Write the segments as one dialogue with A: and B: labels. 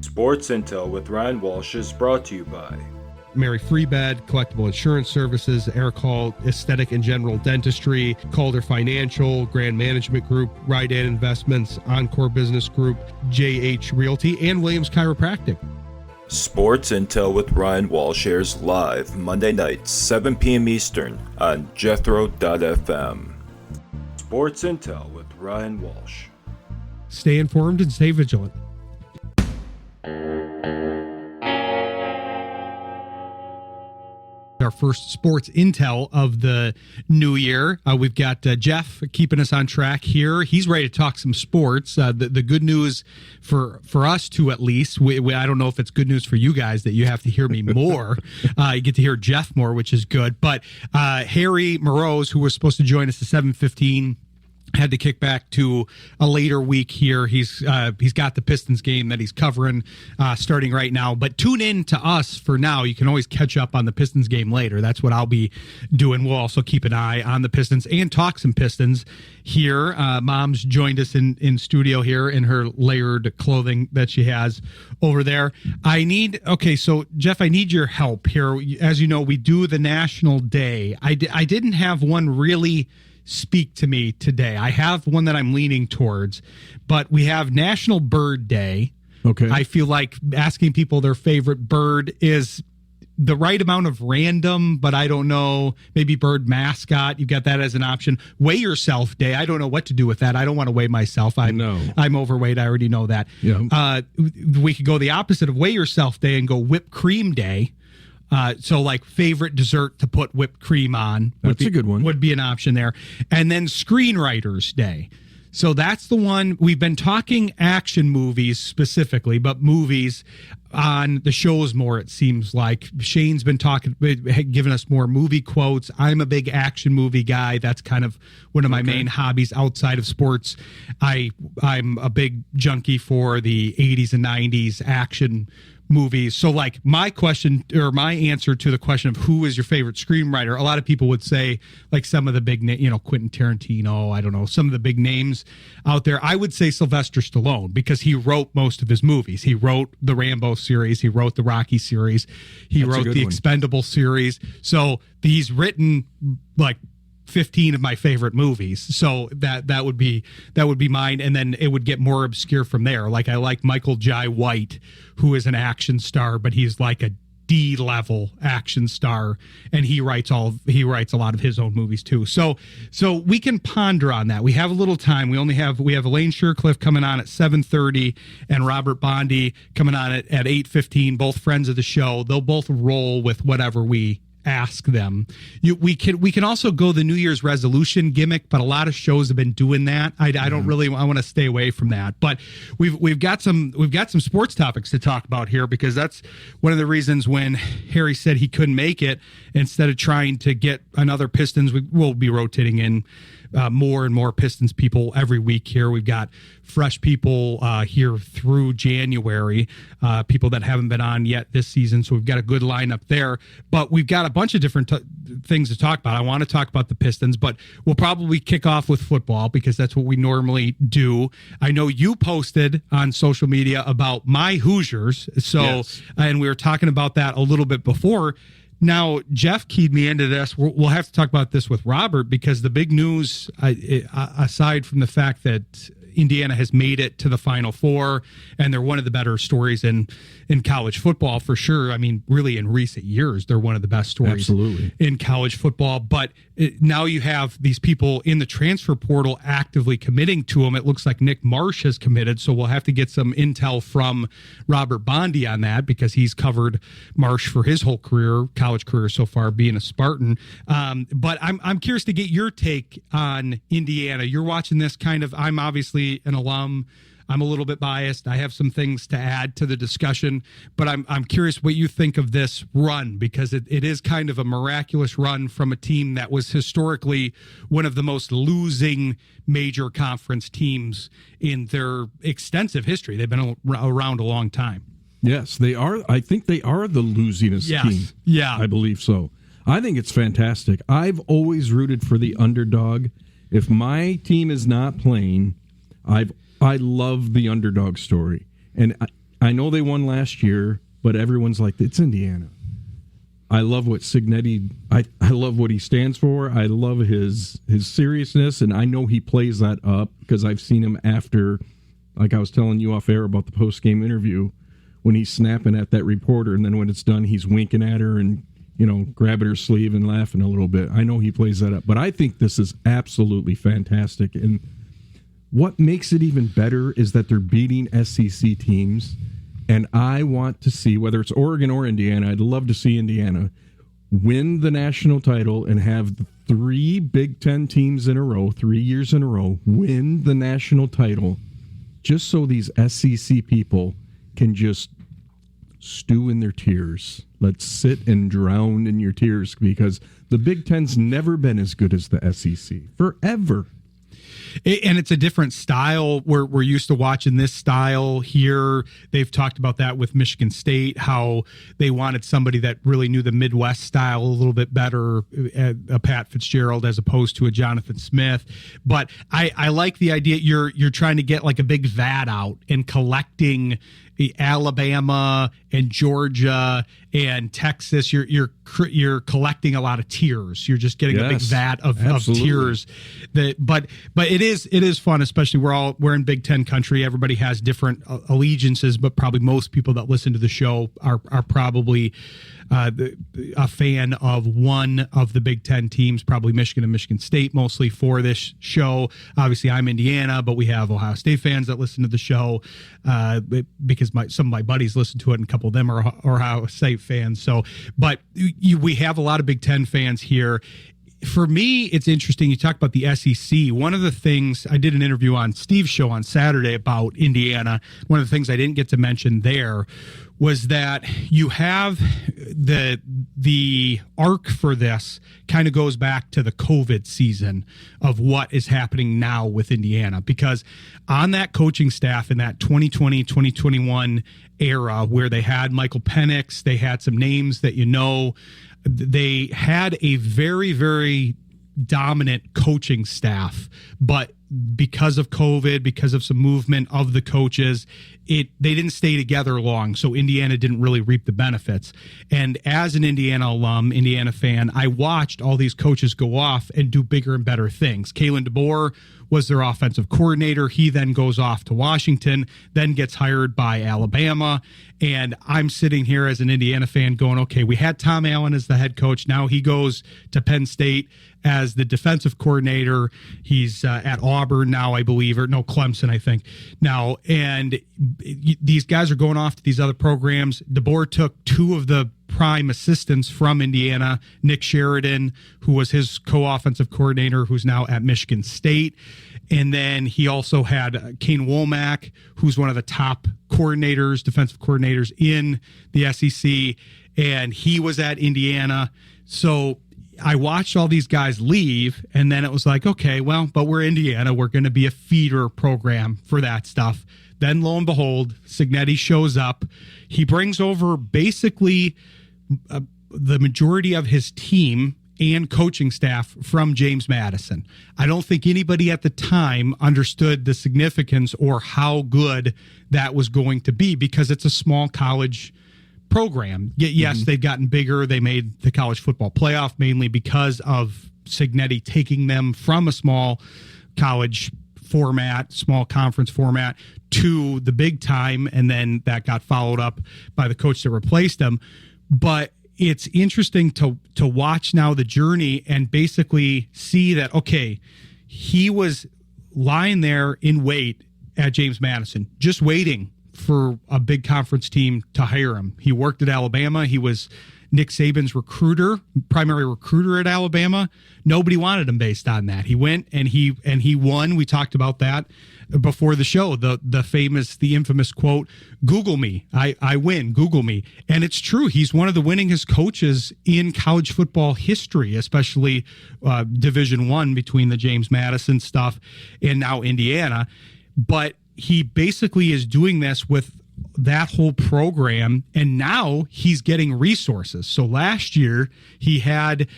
A: Sports Intel with Ryan Walsh is brought to you by
B: Mary Freebed, Collectible Insurance Services, Eric Hall, Aesthetic and General Dentistry, Calder Financial, Grand Management Group, Rydan Investments, Encore Business Group, JH Realty, and Williams Chiropractic.
A: Sports Intel with Ryan Walsh airs live Monday nights, 7 p.m. Eastern on Jethro.fm. Sports Intel with Ryan Walsh.
B: Stay informed and stay vigilant. Our first sports intel of the new year. We've got Jeff keeping us on track here. He's ready to talk some sports. The good news for us two, at least, I don't know if it's good news for you guys that you have to hear me more. You get to hear Jeff more, which is good. But Harry Morose, who was supposed to join us at 7:15, had to kick back to a later week here. He's got the Pistons game that he's covering starting right now. But tune in to us for now. You can always catch up on the Pistons game later. That's what I'll be doing. We'll also keep an eye on the Pistons and talk some Pistons here. Mom's joined us in studio here in her layered clothing that she has over there. So Jeff, I need your help here. As you know, we do the National Day. I didn't have one really speak to me today. I have one that I'm leaning towards, but we have National Bird Day.
C: Okay.
B: I feel like asking people their favorite bird is the right amount of random, but I don't know. Maybe bird mascot. You've got that as an option. Weigh Yourself Day. I don't know what to do with that. I don't want to weigh myself. I'm overweight. I already know that.
C: Yeah.
B: We could go the opposite of Weigh Yourself Day and go Whipped Cream Day. So like favorite dessert to put whipped cream on.
C: That's a good one.
B: Would be an option there. And then Screenwriters Day. So that's the one. We've been talking action movies specifically, but movies on the shows more, it seems like. Shane's been giving us more movie quotes. I'm a big action movie guy. That's kind of one of my main hobbies outside of sports. I'm a big junkie for the 80s and 90s action movies. So like my question or my answer to the question of who is your favorite screenwriter, a lot of people would say like some of the big Quentin Tarantino, I don't know, some of the big names out there. I would say Sylvester Stallone, because he wrote most of his movies. He wrote the Rambo series, he wrote the Rocky series, he wrote the Expendable series. So he's written like 15 of my favorite movies. So that would be mine. And then it would get more obscure from there. Like I like Michael Jai White, who is an action star, but he's like a D-level action star, and he writes a lot of his own movies too. So we can ponder on that. We have a little time. We have Elaine Shircliff coming on at 7:30 and Robert Bondy coming on at 8:15, both friends of the show. They'll both roll with whatever we ask them. We can also go the New Year's resolution gimmick, but a lot of shows have been doing that. I don't really. I want to stay away from that. But we've got some sports topics to talk about here, because that's one of the reasons when Harry said he couldn't make it. Instead of trying to get another Pistons, we'll be rotating in more and more Pistons people every week here. We've got fresh people here through January, people that haven't been on yet this season. So we've got a good lineup there, but we've got a bunch of different things to talk about. I want to talk about the Pistons, but we'll probably kick off with football because that's what we normally do. I know you posted on social media about my Hoosiers. So, yes. And we were talking about that a little bit before. Now, Jeff keyed me into this. We'll have to talk about this with Robert, because the big news, aside from the fact that Indiana has made it to the Final Four, and they're one of the better stories in college football for sure. I mean, really in recent years, they're one of the best stories in college football. But now you have these people in the transfer portal actively committing to them. It looks like Nick Marsh has committed, so we'll have to get some intel from Robert Bondy on that, because he's covered Marsh for his whole career, college career so far, being a Spartan. But I'm curious to get your take on Indiana. You're watching this I'm obviously an alum. I'm a little bit biased. I have some things to add to the discussion, but I'm curious what you think of this run, because it is kind of a miraculous run from a team that was historically one of the most losing major conference teams in their extensive history. They've been around a long time.
C: Yes, they are. I think they are the losingest team.
B: Yeah.
C: I believe so. I think it's fantastic. I've always rooted for the underdog. If my team is not playing, I love the underdog story. And I know they won last year, but everyone's like, it's Indiana. I love what Cignetti, I love what he stands for. I love his seriousness, and I know he plays that up because I've seen him after, like I was telling you off air about the post-game interview, when he's snapping at that reporter, and then when it's done, he's winking at her and, grabbing her sleeve and laughing a little bit. I know he plays that up, but I think this is absolutely fantastic. And what makes it even better is that they're beating SEC teams. And I want to see, whether it's Oregon or Indiana, I'd love to see Indiana win the national title and have the 3 Big Ten teams in a row, 3 years in a row, win the national title, just so these SEC people can just stew in their tears. Let's sit and drown in your tears, because the Big Ten's never been as good as the SEC, forever.
B: And it's a different style. We're used to watching this style here. They've talked about that with Michigan State, how they wanted somebody that really knew the Midwest style a little bit better, a Pat Fitzgerald as opposed to a Jonathan Smith. But I like the idea you're trying to get like a big vat out and collecting Alabama and Georgia and Texas. You're collecting a lot of tears. You're just getting a big vat of tears. But it is fun, especially we're in Big Ten country. Everybody has different allegiances, but probably most people that listen to the show are probably a fan of one of the Big Ten teams, probably Michigan and Michigan State mostly for this show. Obviously, I'm Indiana, but we have Ohio State fans that listen to the show because some of my buddies listen to it, and a couple of them are Ohio State fans. So, but we have a lot of Big Ten fans here. For me, it's interesting. You talk about the SEC. One of the things, I did an interview on Steve's show on Saturday about Indiana. One of the things I didn't get to mention there was that you have the arc for this kind of goes back to the COVID season of what is happening now with Indiana, because on that coaching staff in that 2020-2021 era where they had Michael Penix, they had some names that they had a very, very dominant coaching staff, but because of COVID, because of some movement of the coaches, they didn't stay together long. So Indiana didn't really reap the benefits. And as an Indiana alum, Indiana fan, I watched all these coaches go off and do bigger and better things. Kalen DeBoer was their offensive coordinator. He then goes off to Washington, then gets hired by Alabama. And I'm sitting here as an Indiana fan going, okay, we had Tom Allen as the head coach. Now he goes to Penn State as the defensive coordinator. He's at Auburn now, I believe, or no, Clemson, I think now. And these guys are going off to these other programs. DeBoer took 2 of the prime assistants from Indiana, Nick Sheridan, who was his co-offensive coordinator, who's now at Michigan State. And then he also had Kane Womack, who's one of the top coordinators, defensive coordinators in the SEC, and he was at Indiana. So I watched all these guys leave, and then it was like, okay, well, but we're Indiana. We're going to be a feeder program for that stuff. Then lo and behold, Cignetti shows up. He brings over basically the majority of his team and coaching staff from James Madison. I don't think anybody at the time understood the significance or how good that was going to be, because it's a small college program. Yes, they've gotten bigger. They made the college football playoff mainly because of Cignetti taking them from a small college format, small conference format, to the big time, and then that got followed up by the coach that replaced him. But it's interesting to watch now the journey and basically see that, okay, he was lying there in wait at James Madison, just waiting for a big conference team to hire him. He worked at Alabama. He was Nick Saban's primary recruiter at Alabama. Nobody wanted him based on that. He went and he won. We talked about that before the show. The infamous quote, "Google me. I win. Google me." And it's true. He's one of the winningest coaches in college football history, especially Division I, between the James Madison stuff and now Indiana. But he basically is doing this with that whole program, and now he's getting resources. So last year he had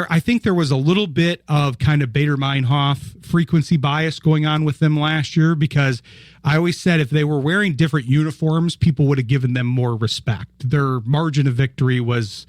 B: I think there was a little bit of kind of Bader Meinhof frequency bias going on with them last year, because I always said if they were wearing different uniforms, people would have given them more respect. Their margin of victory was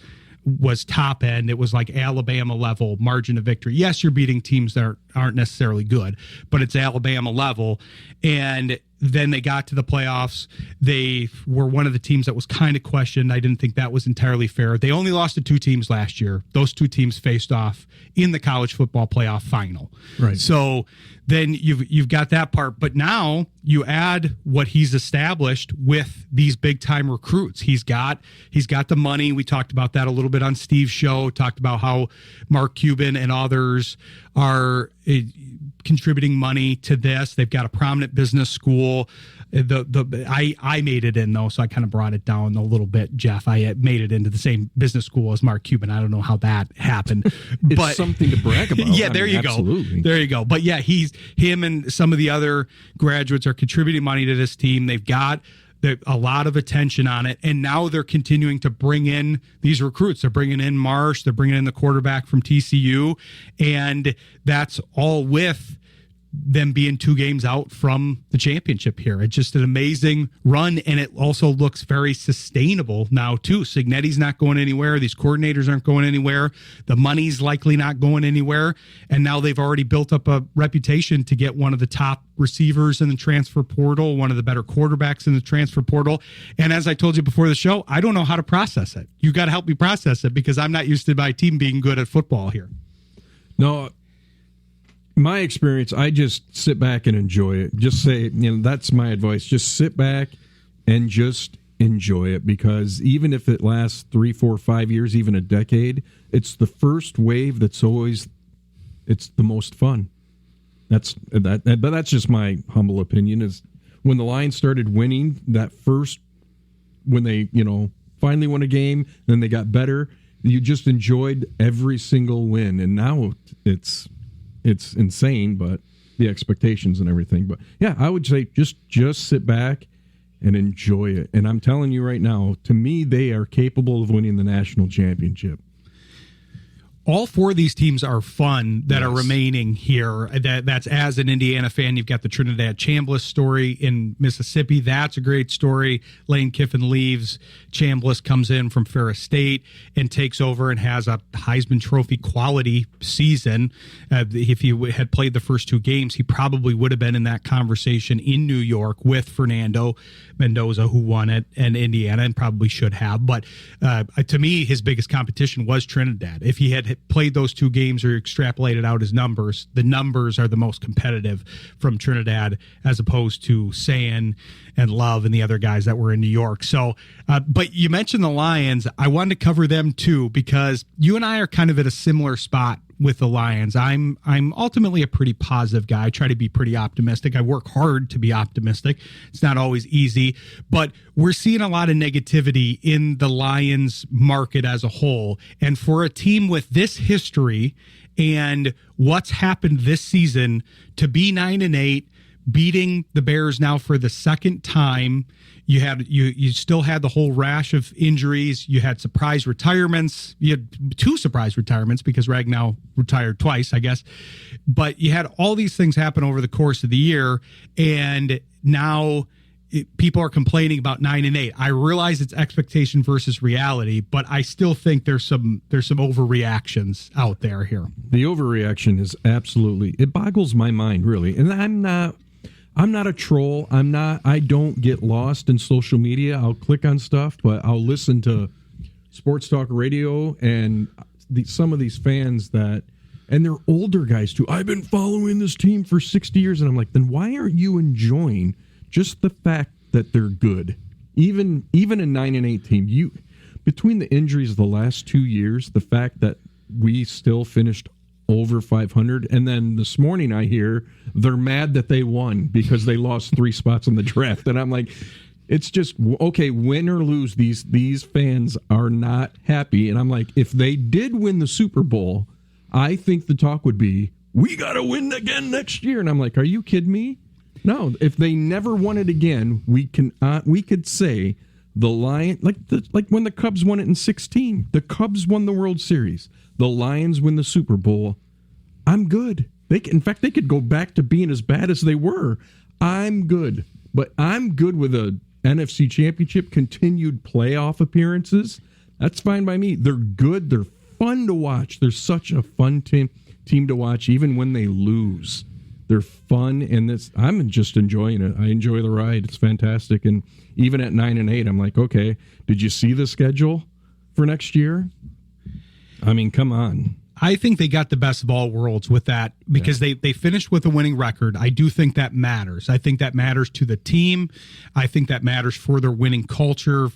B: top end. It was like Alabama level margin of victory. Yes, you're beating teams that aren't necessarily good, but it's Alabama level. And then they got to the playoffs. They were one of the teams that was kind of questioned. I didn't think that was entirely fair. They only lost to 2 teams last year. Those 2 teams faced off in the college football playoff final. Right. So then you've got that part, but now you add what he's established with these big time recruits. He's got the money. We talked about that a little bit on Steve's show. Talked about how Mark Cuban and others are contributing money to this. They've got a prominent business school. I made it in though, so I kind of brought it down a little bit, Jeff. I made it into the same business school as Mark Cuban. I don't know how that happened.
C: It's
B: but
C: something to brag about.
B: Yeah, there you go. There you go. But yeah, him and some of the other graduates are contributing money to this team. They've got a lot of attention on it, and now they're continuing to bring in these recruits. They're bringing in Marsh. They're bringing in the quarterback from TCU, and that's all with them being 2 games out from the championship here. It's just an amazing run, and it also looks very sustainable now, too. Signetti's not going anywhere. These coordinators aren't going anywhere. The money's likely not going anywhere, and now they've already built up a reputation to get one of the top receivers in the transfer portal, one of the better quarterbacks in the transfer portal. And as I told you before the show, I don't know how to process it. You got to help me process it, because I'm not used to my team being good at football here.
C: No, my experience, I just sit back and enjoy it. Just say, that's my advice. Just sit back and just enjoy it, because even if it lasts 3, 4, 5 years, even a decade, it's the first wave that's always, it's the most fun. But that's just my humble opinion. Is when the Lions started winning that first, when they, finally won a game, then they got better. You just enjoyed every single win, and now it's insane, but the expectations and everything. But yeah, I would say just sit back and enjoy it. And I'm telling you right now, to me, they are capable of winning the national championship.
B: All 4 of these teams are fun that are remaining here. That's, as an Indiana fan, you've got the Trinidad Chambliss story in Mississippi. That's a great story. Lane Kiffin leaves. Chambliss comes in from Ferris State and takes over and has a Heisman Trophy quality season. If he had played the first 2 games, he probably would have been in that conversation in New York with Fernando Mendoza, who won it, and Indiana, and probably should have. But to me, his biggest competition was Trinidad. If he had played those 2 games or extrapolated out his numbers, the numbers are the most competitive from Trinidad, as opposed to Sayan and Love and the other guys that were in New York. So, but you mentioned the Lions. I wanted to cover them too, because you and I are kind of at a similar spot with the Lions. I'm ultimately a pretty positive guy. I try to be pretty optimistic. I work hard to be optimistic. It's not always easy, but we're seeing a lot of negativity in the Lions market as a whole. And for a team with this history and what's happened this season, to be 9-8, beating the Bears now for the second time, you still had the whole rash of injuries. You had surprise retirements. You had 2 surprise retirements, because Ragnow retired twice, I guess. But you had all these things happen over the course of the year, and now people are complaining about 9-8. I realize it's expectation versus reality, but I still think there's some overreactions out there here.
C: The overreaction is absolutely, it boggles my mind, really. And I'm not a troll. I don't get lost in social media. I'll click on stuff, but I'll listen to sports talk radio and some of these fans and they're older guys too. I've been following this team for 60 years. And I'm like, then why aren't you enjoying just the fact that they're good? Even a 9-8 team, between the injuries of the last 2 years, the fact that we still finished over 500, and then this morning I hear they're mad that they won because they lost 3 spots in the draft, and I'm like, it's just, okay, win or lose, these fans are not happy. And I'm like, if they did win the Super Bowl, I think the talk would be, we got to win again next year. And I'm like, are you kidding me? No, if they never won it again, we could say the Lions, like when the Cubs won it in 2016. The Cubs won the World Series. The Lions win the Super Bowl. I'm good. In fact, they could go back to being as bad as they were. I'm good. But I'm good with a NFC Championship, continued playoff appearances. That's fine by me. They're good. They're fun to watch. They're such a fun team to watch, even when they lose. They're fun, and I'm just enjoying it. I enjoy the ride. It's fantastic. And even at 9-8, I'm like, okay, did you see the schedule for next year? I mean, come on.
B: I think they got the best of all worlds with that because they finished with a winning record. I do think that matters. I think that matters to the team. I think that matters for their winning culture.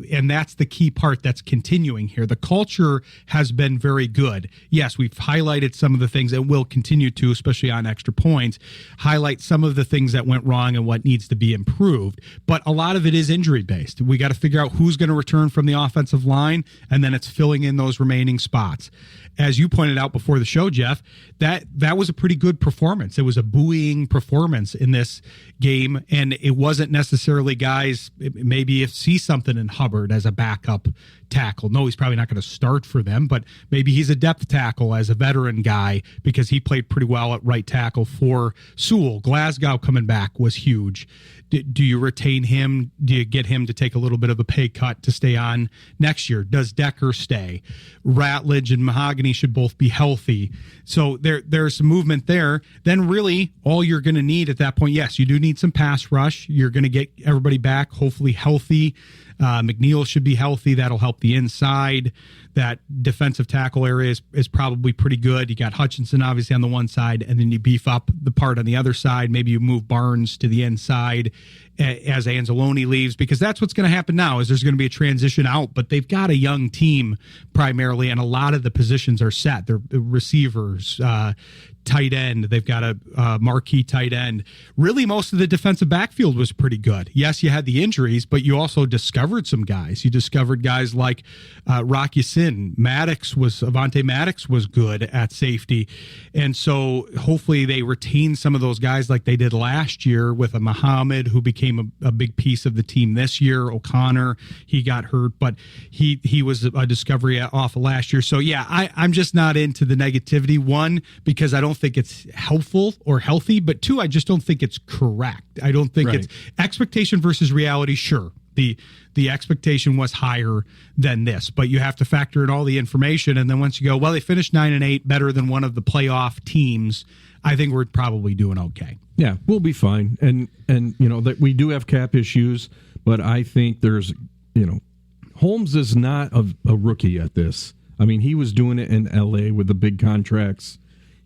B: And that's the key part that's continuing here. The culture has been very good. Yes, we've highlighted some of the things and will continue to, especially on Extra Points, highlight some of the things that went wrong and what needs to be improved. But a lot of it is injury based. We got to figure out who's going to return from the offensive line, and then it's filling in those remaining spots. As you pointed out before the show, Jeff, that was a pretty good performance. It was a buoying performance in this game, and it wasn't necessarily guys maybe see something in Hubbard as a backup tackle. No, he's probably not going to start for them, but maybe he's a depth tackle as a veteran guy because he played pretty well at right tackle for Sewell. Glasgow coming back was huge. Do you retain him? Do you get him to take a little bit of a pay cut to stay on next year? Does Decker stay? Ratledge and Mahogany should both be healthy. So there's some movement there. Then really all you're going to need at that point, yes, you do need some pass rush. You're going to get everybody back, hopefully healthy. McNeil should be healthy. That'll help the inside. That defensive tackle area is probably pretty good. You got Hutchinson obviously on the one side, and then you beef up the part on the other side. Maybe you move Barnes to the inside as Anzalone leaves, because that's what's going to happen now is there's going to be a transition out, but they've got a young team primarily, and a lot of the positions are set. They're receivers, tight end. They've got a marquee tight end. Really, most of the defensive backfield was pretty good. Yes, you had the injuries, but you also discovered some guys. You discovered guys like Rocky Sin. Avonte Maddox was good at safety. And so hopefully they retain some of those guys like they did last year with a Muhammad who became a big piece of the team this year. O'Connor, he got hurt, but he was a discovery off of last year. So yeah, I'm just not into the negativity. One, because I don't think it's helpful or healthy, but two, I just don't think it's correct. I don't think it's expectation versus reality. Sure, the expectation was higher than this, but you have to factor in all the information. And then once you go, well, they finished 9-8, better than one of the playoff teams, I think we're probably doing okay.
C: Yeah, we'll be fine. And you know that we do have cap issues, but I think there's, Holmes is not a rookie at this. I mean, he was doing it in LA with the big contracts.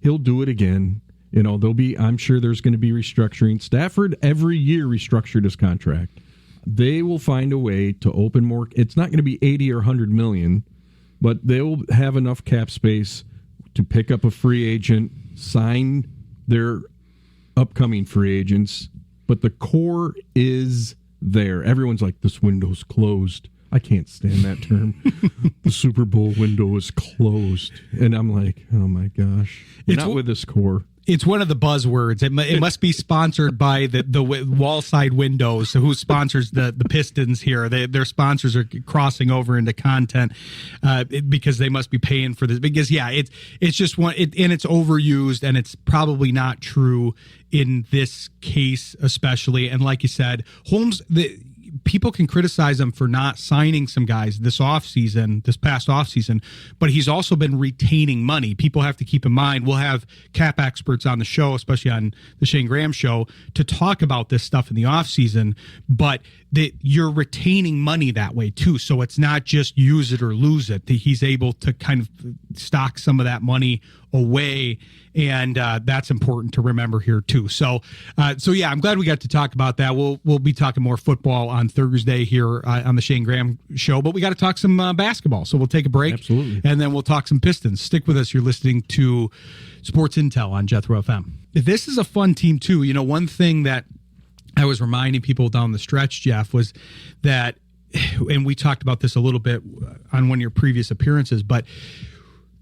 C: He'll do it again. I'm sure there's going to be restructuring. Stafford every year restructured his contract. They will find a way to open more. It's not going to be 80 or 100 million, but they'll have enough cap space to pick up a free agent, sign their upcoming free agents. But the core is there. Everyone's like, this window's closed. I can't stand that term. The Super Bowl window is closed. And I'm like, oh my gosh. Not with this core.
B: It's one of the buzzwords. It must be sponsored by the wall side windows. So who sponsors the Pistons here? Their sponsors are crossing over into content because they must be paying for this. Because it's just one, and it's overused, and it's probably not true in this case especially. And like you said, Holmes, people can criticize him for not signing some guys this past offseason, but he's also been retaining money. People have to keep in mind, we'll have cap experts on the show, especially on the Shane Graham show, to talk about this stuff in the offseason, but you're retaining money that way too. So it's not just use it or lose it. He's able to kind of stock some of that money away, and that's important to remember here too. So yeah, I'm glad we got to talk about that. We'll be talking more football on Thursday here on the Shane Graham show, but we got to talk some basketball. So we'll take a break.
C: Absolutely.
B: And then we'll talk some Pistons. Stick with us. You're listening to Sports Intel on Jethro FM. This is a fun team too. One thing that I was reminding people down the stretch, Jeff, was that, and we talked about this a little bit on one of your previous appearances, but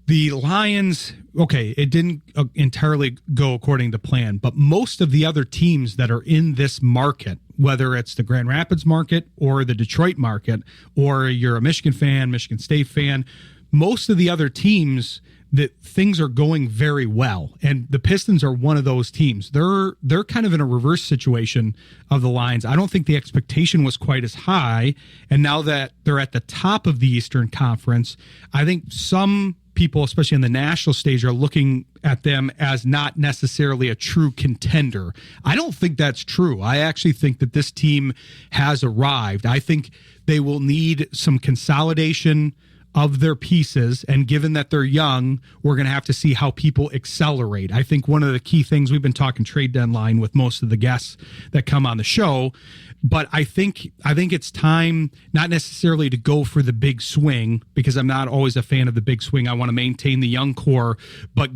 B: The Lions, okay, it didn't entirely go according to plan, but most of the other teams that are in this market, whether it's the Grand Rapids market or the Detroit market, or you're a Michigan fan, Michigan State fan, most of the other teams, that things are going very well, and the Pistons are one of those teams. They're kind of in a reverse situation of the Lions. I don't think the expectation was quite as high, and now that they're at the top of the Eastern Conference, I think some people, especially on the national stage, are looking at them as not necessarily a true contender. I don't think that's true. I actually think that this team has arrived. I think they will need some consolidation of their pieces, and given that they're young, we're going to have to see how people accelerate. I think one of the key things, we've been talking trade deadline with most of the guests that come on the show, but I think it's time not necessarily to go for the big swing, because I'm not always a fan of the big swing. I want to maintain the young core, but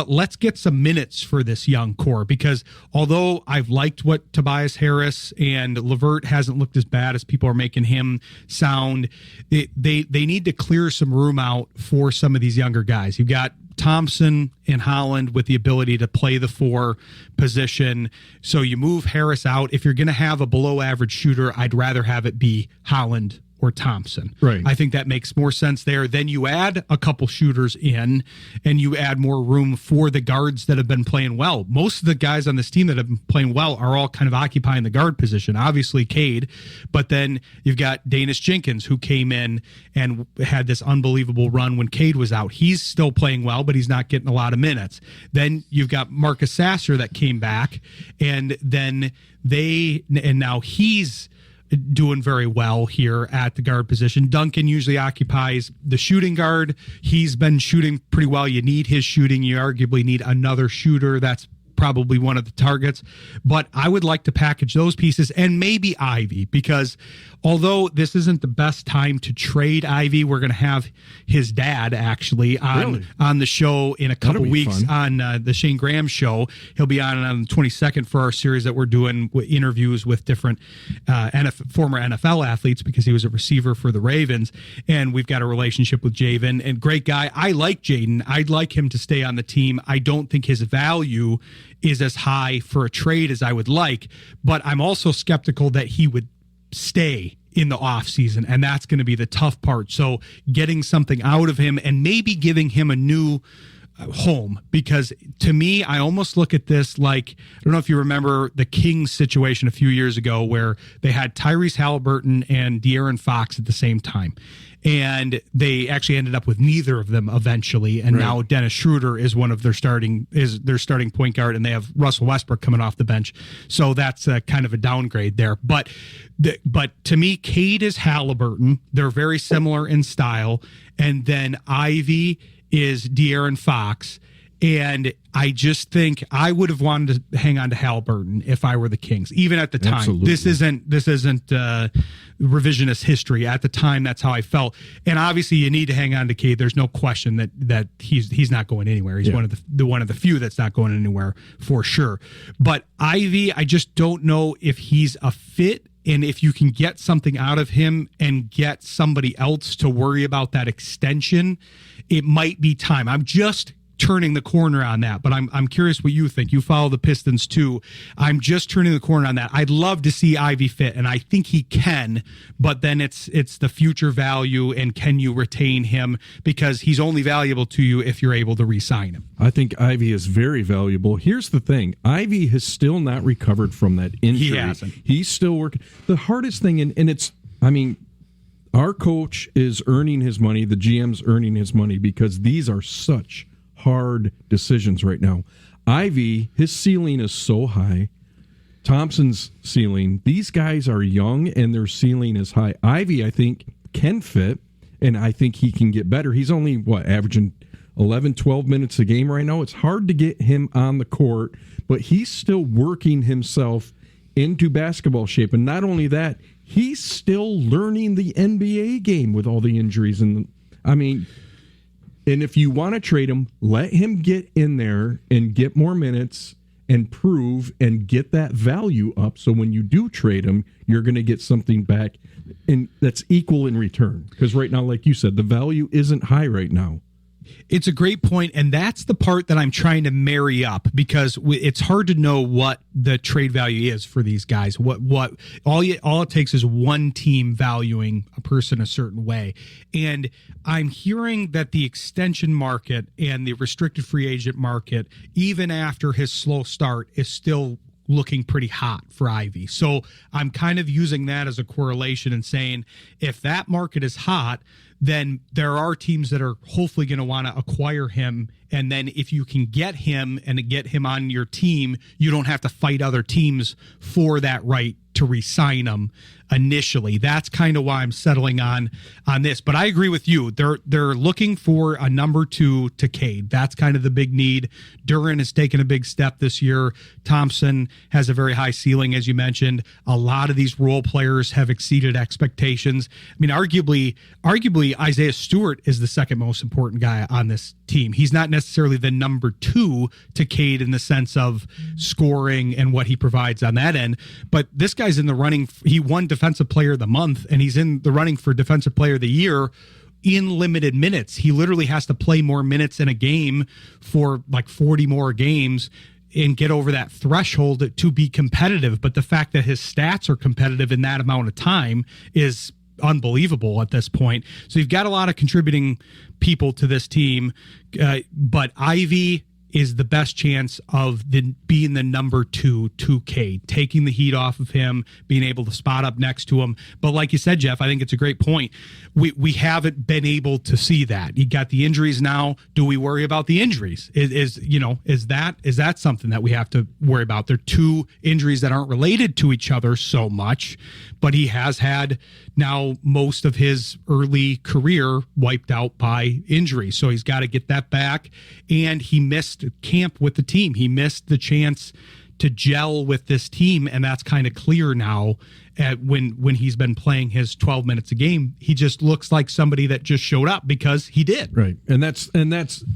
B: let's get some minutes for this young core, because although I've liked what Tobias Harris and Levert hasn't looked as bad as people are making him sound, they need to clear some room out for some of these younger guys. You've got Thompson and Holland with the ability to play the 4 position. So you move Harris out. If you're going to have a below average shooter, I'd rather have it be Holland or Thompson.
C: Right.
B: I think that makes more sense there. Then you add a couple shooters in, and you add more room for the guards that have been playing well. Most of the guys on this team that have been playing well are all kind of occupying the guard position. Obviously Cade, but then you've got Danish Jenkins, who came in and had this unbelievable run when Cade was out. He's still playing well, but he's not getting a lot of minutes. Then you've got Marcus Sasser that came back, and now he's doing very well here at the guard position. Duncan usually occupies the shooting guard. He's been shooting pretty well. You need his shooting. You arguably need another shooter. That's probably one of the targets, but I would like to package those pieces, and maybe Ivy, because although this isn't the best time to trade Ivy, we're going to have his dad actually on the show in a couple weeks on the Shane Graham show. He'll be on the 22nd for our series that we're doing with interviews with different former NFL athletes, because he was a receiver for the Ravens, and we've got a relationship with Javen, and great guy. I like Jaden. I'd like him to stay on the team. I don't think his value is as high for a trade as I would like, but I'm also skeptical that he would stay in the offseason, and that's going to be the tough part. So getting something out of him and maybe giving him a new home, because to me, I almost look at this like, I don't know if you remember the Kings situation a few years ago where they had Tyrese Halliburton and De'Aaron Fox at the same time, and they actually ended up with neither of them eventually, and now Dennis Schroeder is one of their starting point guard, and they have Russell Westbrook coming off the bench, so that's kind of a downgrade there. But to me, Cade is Halliburton. They're very similar in style, and then Ivy is De'Aaron Fox, and I just think I would have wanted to hang on to Halliburton if I were the Kings, even at the time.
C: Absolutely.
B: This isn't revisionist history. At the time, that's how I felt. And obviously, you need to hang on to Cade. There's no question that he's not going anywhere. He's one of the few that's not going anywhere for sure. But Ivy, I just don't know if he's a fit. And if you can get something out of him and get somebody else to worry about that extension, it might be time. I'm just turning the corner on that, but I'm curious what you think. You follow the Pistons too. I'm just turning the corner on that. I'd love to see Ivy fit, and I think he can, but then it's the future value, and can you retain him, because he's only valuable to you if you're able to re-sign him.
C: I think Ivy is very valuable. Here's the thing. Ivy has still not recovered from that injury.
B: He hasn't.
C: He's still working. The hardest thing, and it's, I mean, our coach is earning his money. The GM's earning his money, because these are such hard decisions right now. Ivy, his ceiling is so high. Thompson's ceiling, these guys are young and their ceiling is high. Ivy, I think, can fit, and I think he can get better. He's only, averaging 11, 12 minutes a game right now. It's hard to get him on the court, but he's still working himself into basketball shape. And not only that, he's still learning the NBA game with all the injuries. And if you want to trade him, let him get in there and get more minutes and prove and get that value up. So when you do trade him, you're going to get something back that's equal in return. Because right now, like you said, the value isn't high right now.
B: It's a great point, and that's the part that I'm trying to marry up, because it's hard to know what the trade value is for these guys. All it takes is one team valuing a person a certain way, and I'm hearing that the extension market and the restricted free agent market, even after his slow start, is still looking pretty hot for Ivy. So I'm kind of using that as a correlation and saying, if that market is hot, then there are teams that are hopefully going to want to acquire him. And then if you can get him and get him on your team, you don't have to fight other teams for that right to re-sign him initially. That's kind of why I'm settling on this. But I agree with you. They're looking for a number 2 to Cade. That's kind of the big need. Duran has taken a big step this year. Thompson has a very high ceiling, as you mentioned. A lot of these role players have exceeded expectations. I mean, arguably Isaiah Stewart is the second most important guy on this team. He's not necessarily the number 2 to Cade in the sense of scoring and what he provides on that end, but this guy's in the running. He won Defensive Player of the Month, and he's in the running for Defensive Player of the Year in limited minutes. He literally has to play more minutes in a game for like 40 more games and get over that threshold to be competitive. But the fact that his stats are competitive in that amount of time is unbelievable at this point. So you've got a lot of contributing people to this team, but Ivy is the best chance of being the number 2 to Cade, taking the heat off of him, being able to spot up next to him. But like you said, Jeff, I think it's a great point. We haven't been able to see that. You got the injuries now. Do we worry about the injuries? Is that something that we have to worry about? They're 2 injuries that aren't related to each other so much, but he has had now most of his early career wiped out by injury. So he's got to get that back. And he missed camp with the team. He missed the chance to gel with this team, and that's kind of clear now. When he's been playing his 12 minutes a game, he just looks like somebody that just showed up because he did.
C: Right. And that's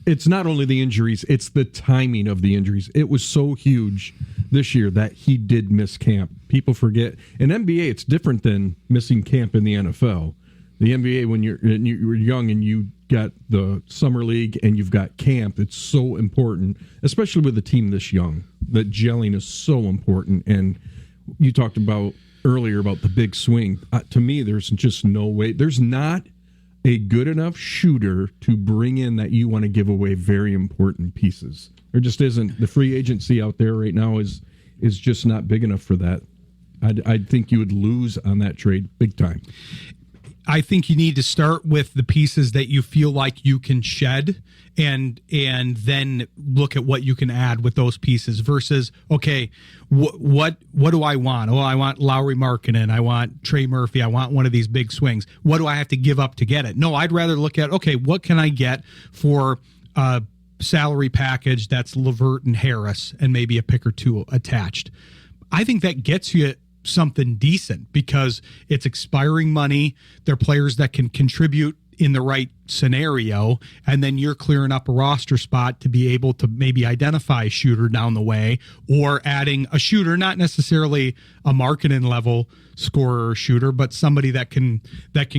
C: it's not only the injuries, it's the timing of the injuries. It was so huge this year that he did miss camp. People forget. In NBA, it's different than missing camp in the NFL. The NBA, when you're young and you got the summer league and you've got camp, it's so important, especially with a team this young. That gelling is so important. And you talked about earlier about the big swing. To me, there's just no way. There's not a good enough shooter to bring in that you want to give away very important pieces. There just isn't. The free agency out there right now is just not big enough for that. I think you would lose on that trade big time.
B: I think you need to start with the pieces that you feel like you can shed and then look at what you can add with those pieces versus, okay, what do I want? Oh, I want Lowry Markkanen. I want Trey Murphy. I want one of these big swings. What do I have to give up to get it? No, I'd rather look at, okay, what can I get for a salary package that's LeVert and Harris and maybe a pick or 2 attached? I think that gets you something decent because it's expiring money. They're players that can contribute in the right scenario, and then you're clearing up a roster spot to be able to maybe identify a shooter down the way, or adding a shooter, not necessarily a Markkanen level scorer or shooter, but somebody that can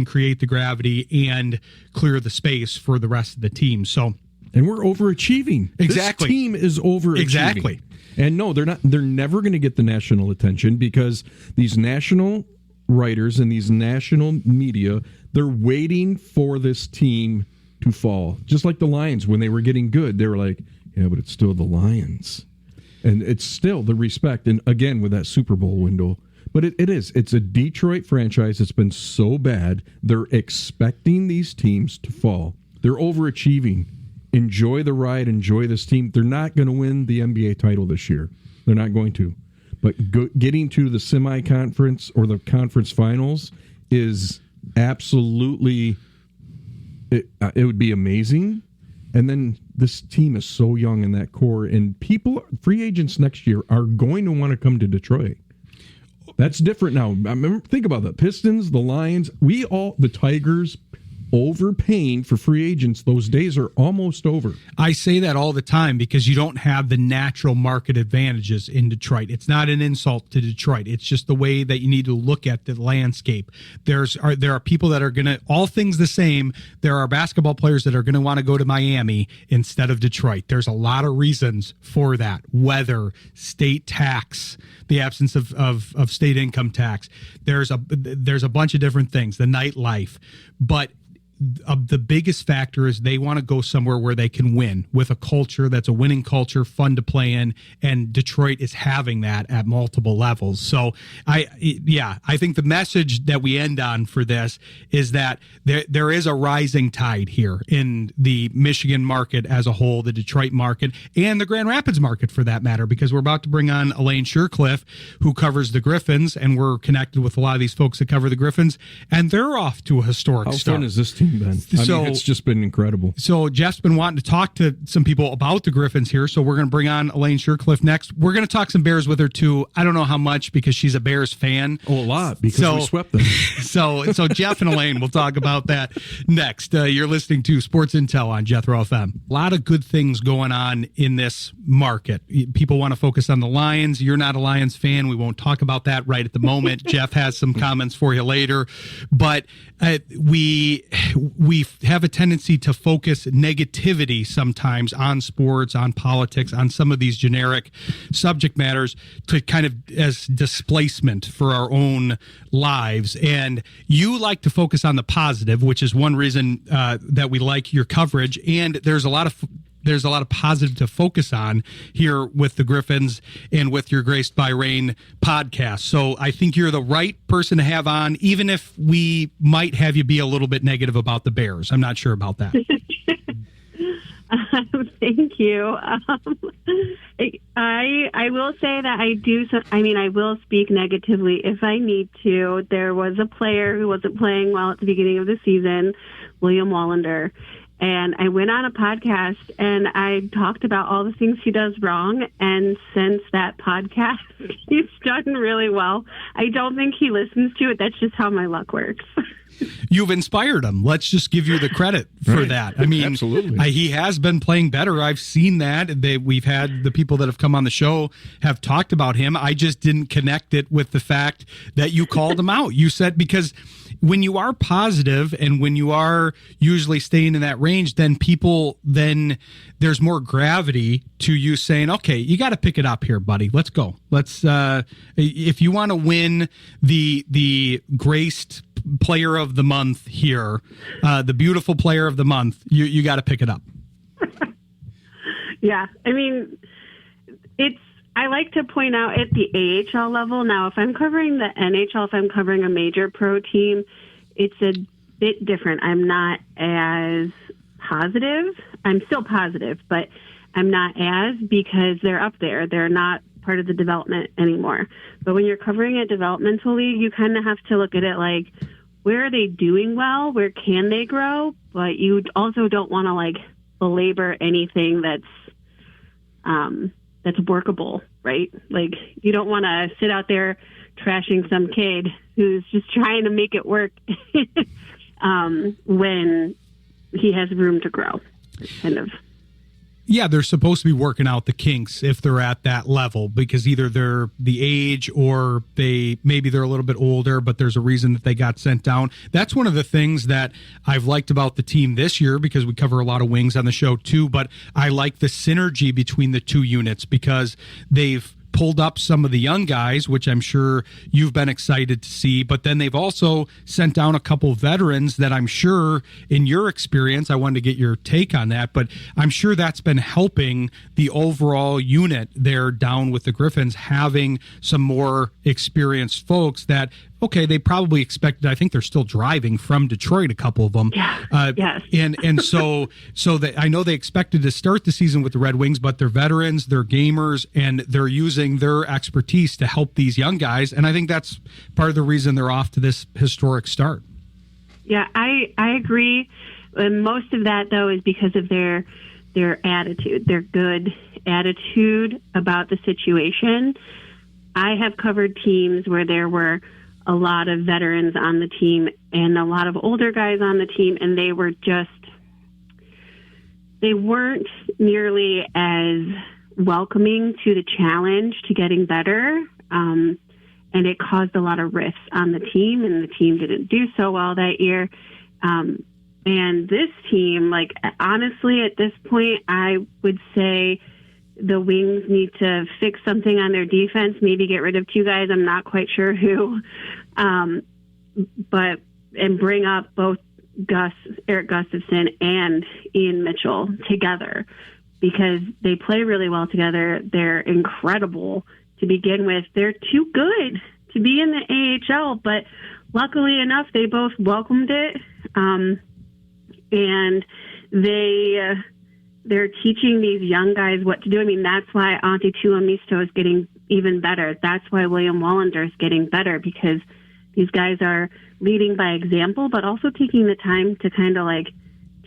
B: create the gravity and clear the space for the rest of the team. So,
C: and we're overachieving.
B: Exactly.
C: This team is overachieving.
B: Exactly.
C: And no, they're not. They're never going to get the national attention because these national writers and these national media, they're waiting for this team to fall. Just like the Lions, when they were getting good, they were like, yeah, but it's still the Lions. And it's still the respect. And again, with that Super Bowl window. But it is. It's a Detroit franchise. It's been so bad. They're expecting these teams to fall. They're overachieving. Enjoy the ride. Enjoy this team. They're not going to win the NBA title this year. They're not going to. But getting to the semi-conference or the conference finals is absolutely, it would be amazing. And then this team is so young in that core. And free agents next year are going to want to come to Detroit. That's different now. I remember, think about that. Pistons, the Lions, the Tigers, overpaying for free agents. Those days are almost over.
B: I say that all the time because you don't have the natural market advantages in Detroit. It's not an insult to Detroit. It's just the way that you need to look at the landscape. There are people that are going to, all things the same, there are basketball players that are going to want to go to Miami instead of Detroit. There's a lot of reasons for that. Weather, state tax, the absence of state income tax. There's a bunch of different things, the nightlife. But the biggest factor is they want to go somewhere where they can win with a culture that's a winning culture, fun to play in, and Detroit is having that at multiple levels. So I think the message that we end on for this is that there is a rising tide here in the Michigan market as a whole, the Detroit market, and the Grand Rapids market for that matter, because we're about to bring on Elaine Shircliff, who covers the Griffins, and we're connected with a lot of these folks that cover the Griffins, and they're off to a historic start.
C: How fun is this team? Ben. I mean, it's just been incredible.
B: So Jeff's been wanting to talk to some people about the Griffins here, so we're going to bring on Elaine Shircliff next. We're going to talk some Bears with her too. I don't know how much because she's a Bears fan.
C: Oh, a lot because we swept them.
B: So Jeff and Elaine will talk about that next. You're listening to Sports Intel on Jethro FM. A lot of good things going on in this market. People want to focus on the Lions. You're not a Lions fan. We won't talk about that right at the moment. Jeff has some comments for you later, but we have a tendency to focus negativity sometimes on sports, on politics, on some of these generic subject matters to kind of as displacement for our own lives. And you like to focus on the positive, which is one reason that we like your coverage. And there's a lot of positive to focus on here with the Griffins and with your Graced by Rain podcast. So I think you're the right person to have on, even if we might have you be a little bit negative about the Bears. I'm not sure about that.
D: Thank you. I will say that I do. I will speak negatively if I need to. There was a player who wasn't playing well at the beginning of the season, William Wallander. And I went on a podcast and I talked about all the things he does wrong. And since that podcast, he's done really well. I don't think he listens to it. That's just how my luck works.
B: You've inspired him. Let's just give you the credit for that. I mean,
C: absolutely.
B: He has been playing better. I've seen that. We've had the people that have come on the show have talked about him. I just didn't connect it with the fact that you called him out. You said, because when you are positive and when you are usually staying in that range, then there's more gravity to you saying, okay, you got to pick it up here, buddy. Let's go. If you want to win the graced player of the month here, the beautiful player of the month, you got to pick it up.
D: Yeah. I mean, I like to point out at the AHL level. Now, if I'm covering the NHL, if I'm covering a major pro team, it's a bit different. I'm not as positive. I'm still positive, but I'm not because they're up there. They're not part of the development anymore. But when you're covering it developmentally, you kind of have to look at it like, where are they doing well? Where can they grow? But you also don't want to belabor anything that's workable, right? Like, you don't want to sit out there trashing some kid who's just trying to make it work when he has room to grow, kind of.
B: Yeah, they're supposed to be working out the kinks if they're at that level, because either they're the age or maybe they're a little bit older, but there's a reason that they got sent down. That's one of the things that I've liked about the team this year, because we cover a lot of wings on the show too, but I like the synergy between the two units because they've pulled up some of the young guys, which I'm sure you've been excited to see, but then they've also sent down a couple veterans that I'm sure, in your experience, I wanted to get your take on that, but I'm sure that's been helping the overall unit there down with the Griffins, having some more experienced folks that, okay, they probably expected, I think they're still driving from Detroit, a couple of them.
D: Yeah. Yes.
B: And so I know they expected to start the season with the Red Wings, but they're veterans, they're gamers, and they're using their expertise to help these young guys. And I think that's part of the reason they're off to this historic start.
D: Yeah, I agree. And most of that, though, is because of their attitude, their good attitude about the situation. I have covered teams where there were a lot of veterans on the team and a lot of older guys on the team, and they weren't nearly as welcoming to the challenge to getting better. And it caused a lot of rifts on the team, and the team didn't do so well that year. And this team, like, honestly, at this point, I would say the Wings need to fix something on their defense, maybe get rid of two guys. I'm not quite sure who. And bring up both Erik Gustafsson and Ian Mitchell together, because they play really well together. They're incredible to begin with. They're too good to be in the AHL, but luckily enough, they both welcomed it. And they're teaching these young guys what to do. I mean, that's why Antti Tuomisto is getting even better. That's why William Wallander is getting better, because these guys are leading by example, but also taking the time to kind of like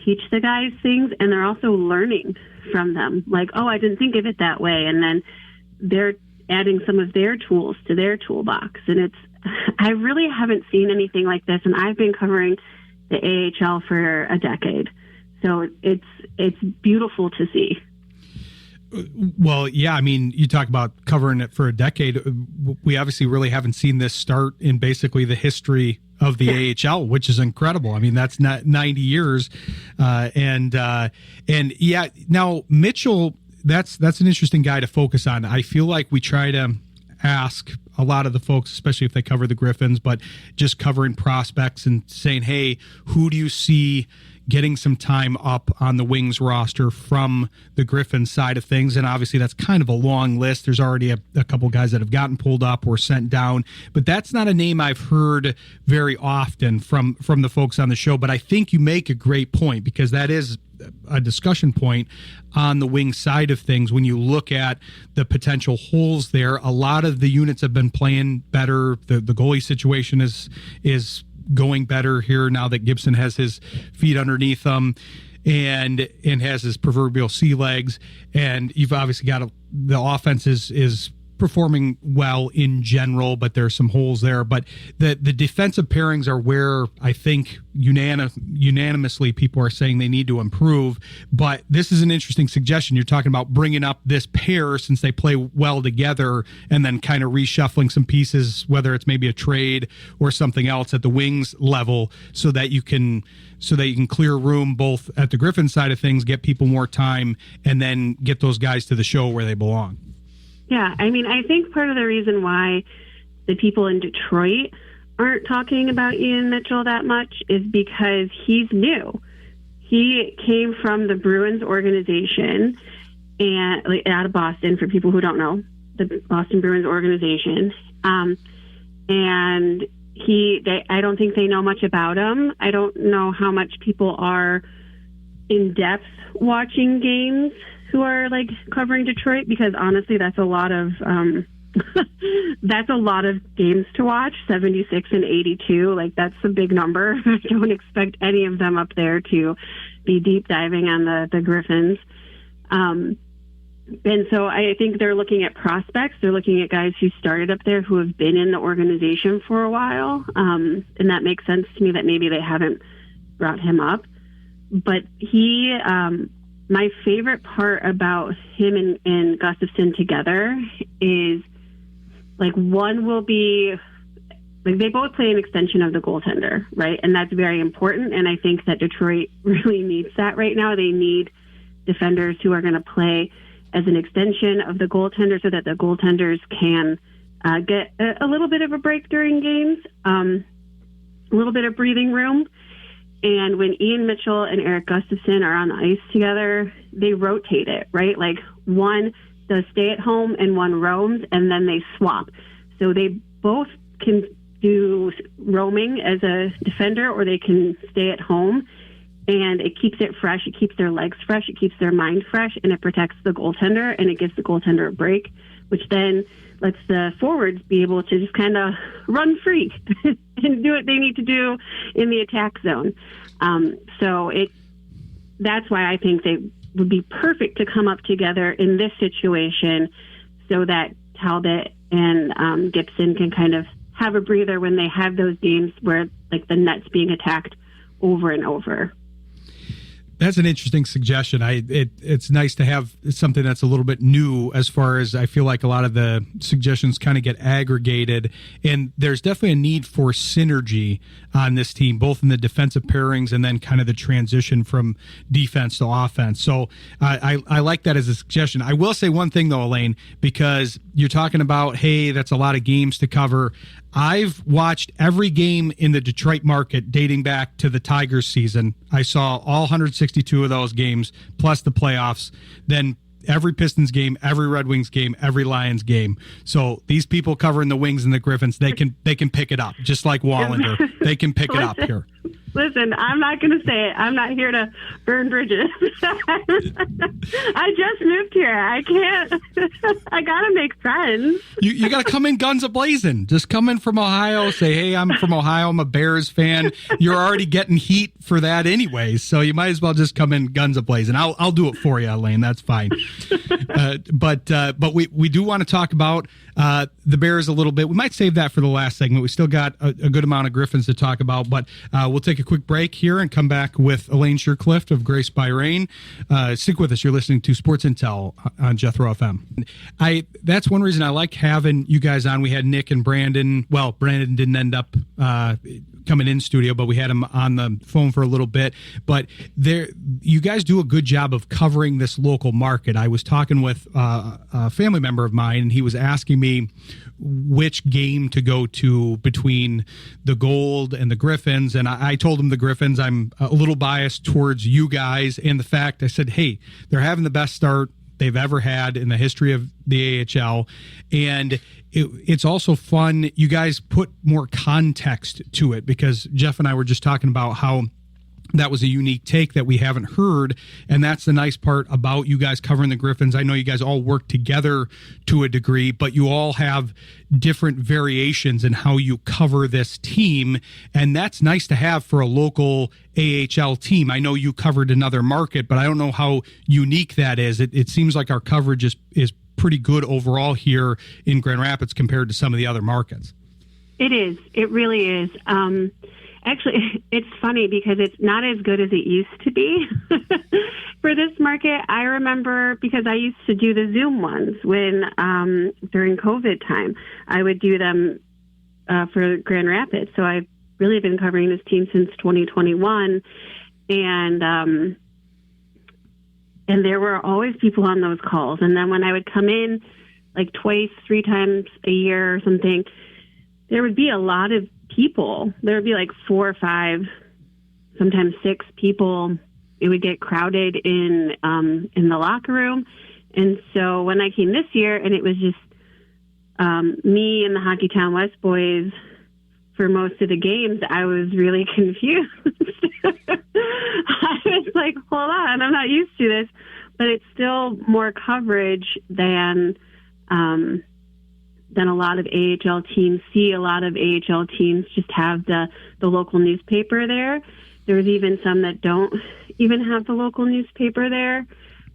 D: teach the guys things. And they're also learning from them. Like, oh, I didn't think of it that way. And then they're adding some of their tools to their toolbox. And I really haven't seen anything like this. And I've been covering the AHL for a decade. So it's beautiful to see.
B: Well, yeah, I mean, you talk about covering it for a decade. We obviously really haven't seen this start in basically the history of the AHL, which is incredible. I mean, that's not 90 years. And yeah, now Mitchell, that's an interesting guy to focus on. I feel like we try to ask a lot of the folks, especially if they cover the Griffins, but just covering prospects and saying, hey, who do you see getting some time up on the Wings roster from the Griffins side of things? And obviously that's kind of a long list. There's already a couple guys that have gotten pulled up or sent down, but that's not a name I've heard very often from the folks on the show. But I think you make a great point, because that is a discussion point on the Wings side of things. When you look at the potential holes there, a lot of the units have been playing better. The goalie situation is going better here now that Gibson has his feet underneath him and has his proverbial sea legs. And you've obviously got the offense is performing well in general, but there's some holes there. But the defensive pairings are where I think unanimously people are saying they need to improve. But this is an interesting suggestion. You're talking about bringing up this pair since they play well together, and then kind of reshuffling some pieces, whether it's maybe a trade or something else at the Wings level, so that you can clear room both at the Griffin side of things, get people more time, and then get those guys to the show where they belong.
D: Yeah, I mean, I think part of the reason why the people in Detroit aren't talking about Ian Mitchell that much is because he's new. He came from the Bruins organization, and out of Boston, for people who don't know, the Boston Bruins organization. And I don't think they know much about him. I don't know how much people are in depth watching games who are like covering Detroit, because honestly, that's a lot of games to watch. 76 and 82, like that's a big number. I don't expect any of them up there to be deep diving on the Griffins. And so I think they're looking at prospects. They're looking at guys who started up there, who have been in the organization for a while. And that makes sense to me that maybe they haven't brought him up. But my favorite part about him and Gustafsson together is, like, one will be, like, they both play an extension of the goaltender, right? And that's very important. And I think that Detroit really needs that right now. They need defenders who are going to play as an extension of the goaltender, so that the goaltenders can get a little bit of a break during games, a little bit of breathing room. And when Ian Mitchell and Erik Gustafsson are on the ice together, they rotate it, right? Like, one does stay at home and one roams, and then they swap. So they both can do roaming as a defender, or they can stay at home. And it keeps it fresh. It keeps their legs fresh. It keeps their mind fresh, and it protects the goaltender, and it gives the goaltender a break, which then lets the forwards be able to just kind of run free and do what they need to do in the attack zone. That's why I think they would be perfect to come up together in this situation, so that Talbot and Gibson can kind of have a breather when they have those games where like the net's being attacked over and over.
B: That's an interesting suggestion. It's nice to have something that's a little bit new, as far as I feel like a lot of the suggestions kind of get aggregated, and there's definitely a need for synergy on this team, both in the defensive pairings and then kind of the transition from defense to offense. So I like that as a suggestion. I will say one thing though, Elaine, because you're talking about, hey, that's a lot of games to cover. I've watched every game in the Detroit market dating back to the Tigers season. I saw all 162 of those games, plus the playoffs. Then every Pistons game, every Red Wings game, every Lions game. So these people covering the Wings and the Griffins, they can pick it up, just like Wallander. They can pick it up here.
D: Listen, I'm not going to say it. I'm not here to burn bridges. I just moved here. I can't. I got to make friends.
B: You got to come in guns a-blazing. Just come in from Ohio, say, hey, I'm from Ohio. I'm a Bears fan. You're already getting heat for that anyways, so you might as well just come in guns a-blazing. I'll do it for you, Elaine. That's fine. But we do want to talk about the Bears a little bit. We might save that for the last segment. We still got a good amount of Griffins to talk about, but we'll take a quick break here and come back with Elaine Shircliff of Grace by Rain. Stick with us. You're listening to Sports Intel on Jethro FM. That's one reason I like having you guys on. We had Nick and Brandon. Well, Brandon didn't end up coming in studio, but we had him on the phone for a little bit. But you guys do a good job of covering this local market. I was talking with a family member of mine, and he was asking me which game to go to between the Gold and the Griffins, and I told him the Griffins. I'm a little biased towards you guys, and the fact I said, hey, they're having the best start they've ever had in the history of the AHL, and it's also fun. You guys put more context to it, because Jeff and I were just talking about how that was a unique take that we haven't heard, and that's the nice part about you guys covering the Griffins. I know you guys all work together to a degree, but you all have different variations in how you cover this team, and that's nice to have for a local AHL team. I know you covered another market, but I don't know how unique that is. It seems like our coverage is pretty good overall here in Grand Rapids compared to some of the other markets.
D: It is. It really is. Actually, it's funny because it's not as good as it used to be for this market. I remember, because I used to do the Zoom ones when during COVID time. I would do them for Grand Rapids. So I've really been covering this team since 2021. And there were always people on those calls. And then when I would come in like twice, 3 times a year or something, there would be a lot of people. There would be like 4 or 5, sometimes 6 people. It would get crowded in the locker room. And so when I came this year, and it was just me and the Hockeytown West boys for most of the games, I was really confused. I was like, hold on, I'm not used to this. But it's still more coverage than a lot of AHL teams see. A lot of AHL teams just have the local newspaper there. There's even some that don't even have the local newspaper there.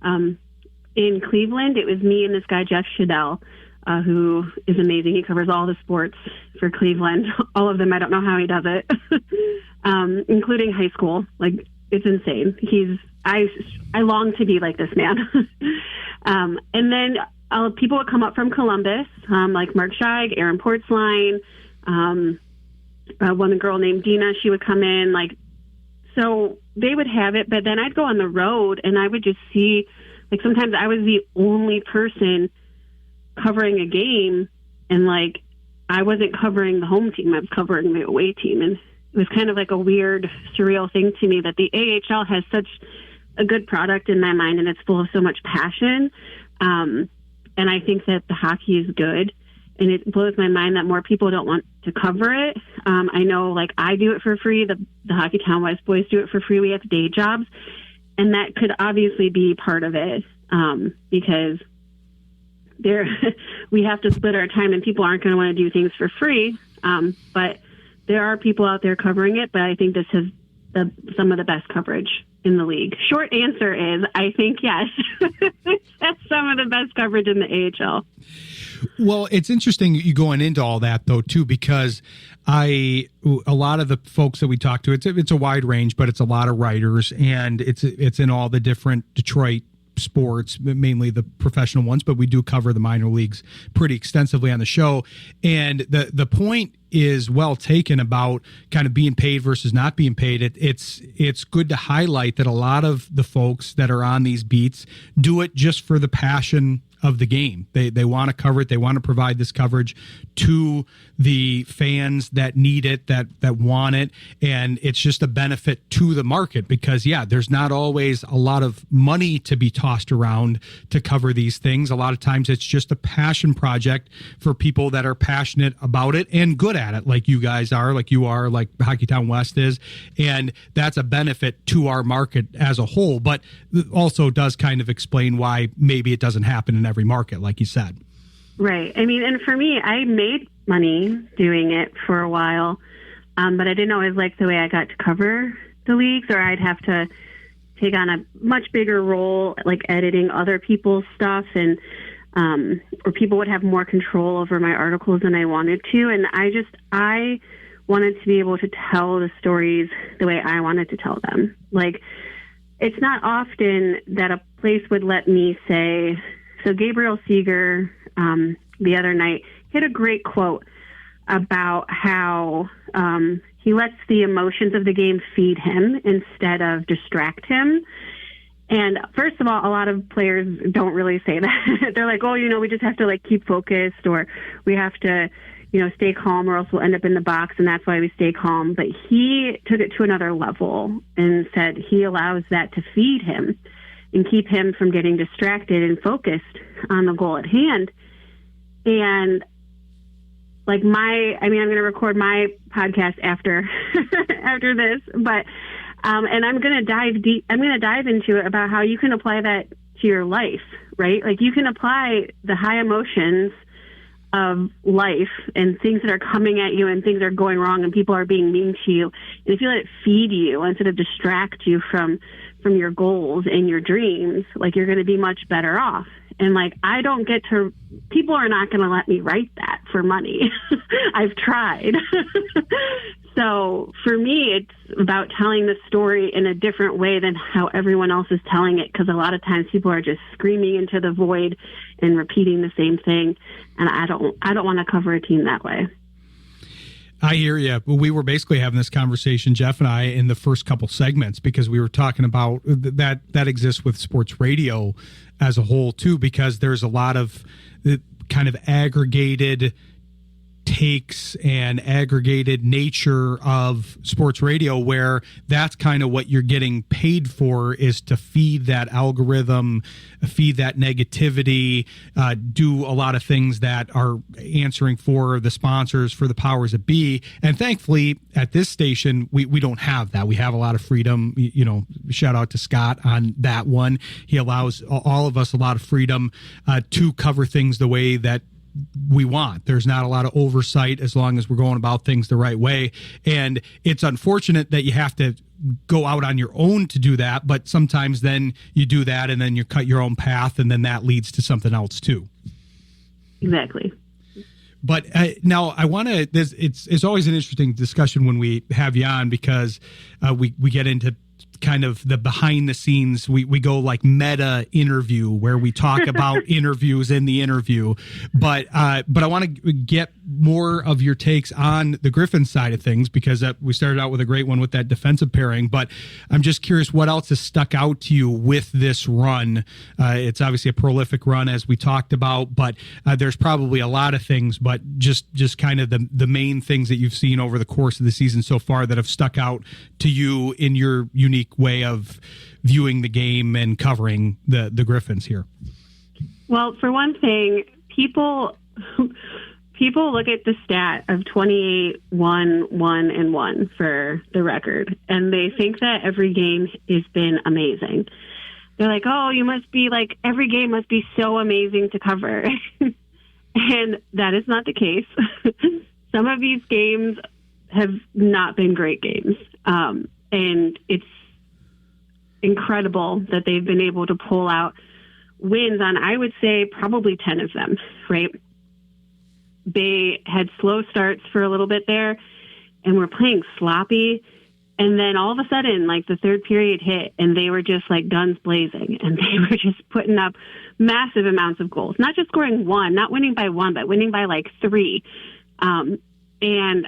D: In Cleveland, it was me and this guy, Jeff Shadell, who is amazing. He covers all the sports for Cleveland, all of them. I don't know how he does it, including high school. Like, it's insane. I long to be like this man. And then people would come up from Columbus, like Mark Scheig, Aaron Portzline, one girl named Dina. She would come in, so they would have it. But then I'd go on the road, and I would just see, sometimes I was the only person covering a game, and I wasn't covering the home team. I was covering the away team, and it was kind of like a weird, surreal thing to me that the AHL has such a good product in my mind, and it's full of so much passion. And I think that the hockey is good, and it blows my mind that more people don't want to cover it. I know, I do it for free. The Hockeytown West boys do it for free. We have day jobs, and that could obviously be part of it, because we have to split our time, and people aren't going to want to do things for free. But there are people out there covering it, but I think this has some of the best coverage in the league? Short answer is, I think yes. That's some of the best coverage in the AHL.
B: Well, it's interesting you going into all that though too, because a lot of the folks that we talk to, it's a wide range, but it's a lot of writers, and it's in all the different Detroit sports, mainly the professional ones, but we do cover the minor leagues pretty extensively on the show. And the point is well taken about kind of being paid versus not being paid. It's good to highlight that a lot of the folks that are on these beats do it just for the passion of the game. They want to cover it. They want to provide this coverage to the fans that need it, that want it. And it's just a benefit to the market because, yeah, there's not always a lot of money to be tossed around to cover these things. A lot of times it's just a passion project for people that are passionate about it and good at it, like you guys are, like you are, like Hockeytown West is. And that's a benefit to our market as a whole, but also does kind of explain why maybe it doesn't happen in every market, like you said.
D: Right. I mean, and for me, I made money doing it for a while, but I didn't always like the way I got to cover the leagues, or I'd have to take on a much bigger role, like editing other people's stuff, and or people would have more control over my articles than I wanted to. And I wanted to be able to tell the stories the way I wanted to tell them. Like, it's not often that a place would let me say, so Gabriel Seeger, the other night, he had a great quote about how he lets the emotions of the game feed him instead of distract him. And first of all, a lot of players don't really say that. They're like, oh, we just have to like keep focused, or we have to, stay calm, or else we'll end up in the box, and that's why we stay calm. But he took it to another level and said he allows that to feed him and keep him from getting distracted and focused on the goal at hand. And like I'm going to record my podcast after this, but and I'm going to dive deep. I'm going to dive into it about how you can apply that to your life, right? Like, you can apply the high emotions of life and things that are coming at you and things are going wrong and people are being mean to you. And if you let it feed you instead of distract you from your goals and your dreams, like, you're going to be much better off. And like, people are not going to let me write that for money. I've tried. So for me, it's about telling the story in a different way than how everyone else is telling it. Because a lot of times people are just screaming into the void and repeating the same thing. And I don't want to cover a team that way.
B: I hear you. We were basically having this conversation, Jeff and I, in the first couple segments, because we were talking about that exists with sports radio as a whole too, because there's a lot of kind of aggregated takes and aggregated nature of sports radio, where that's kind of what you're getting paid for, is to feed that algorithm, feed that negativity, do a lot of things that are answering for the sponsors, for the powers that be. And thankfully at this station, we don't have that. We have a lot of freedom. Shout out to Scott on that one. He allows all of us a lot of freedom to cover things the way that we want. There's not a lot of oversight as long as we're going about things the right way. And it's unfortunate that you have to go out on your own to do that, but sometimes then you do that and then you cut your own path, and then that leads to something else too.
D: Exactly.
B: But now I want to, it's always an interesting discussion when we have you on, because we get into kind of the behind the scenes. We go like meta interview, where we talk about interviews in the interview, but I want to get more of your takes on the Griffins side of things, because we started out with a great one with that defensive pairing, but I'm just curious what else has stuck out to you with this run. It's obviously a prolific run, as we talked about, but there's probably a lot of things, but just kind of the main things that you've seen over the course of the season so far that have stuck out to you in your unique way of viewing the game and covering the Griffins here.
D: Well, for one thing, people look at the stat of 28, 1, 1, and 1 for the record, and they think that every game has been amazing. They're like, oh, you must be like, every game must be so amazing to cover. And that is not the case. Some of these games have not been great games. And it's incredible that they've been able to pull out wins on, I would say, probably 10 of them, right? They had slow starts for a little bit there and were playing sloppy. And then all of a sudden, like, the third period hit and they were just like guns blazing, and they were just putting up massive amounts of goals, not just scoring one, not winning by one, but winning by like 3. And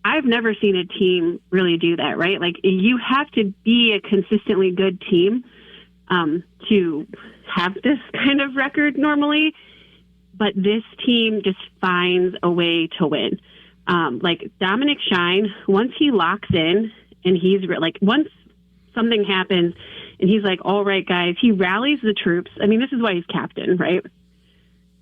D: I've never seen a team really do that, right? Like, you have to be a consistently good team to have this kind of record normally. But this team just finds a way to win. Like Dominic Shine, once he locks in and he's like, once something happens and he's like, all right, guys, he rallies the troops. I mean, this is why he's captain, right?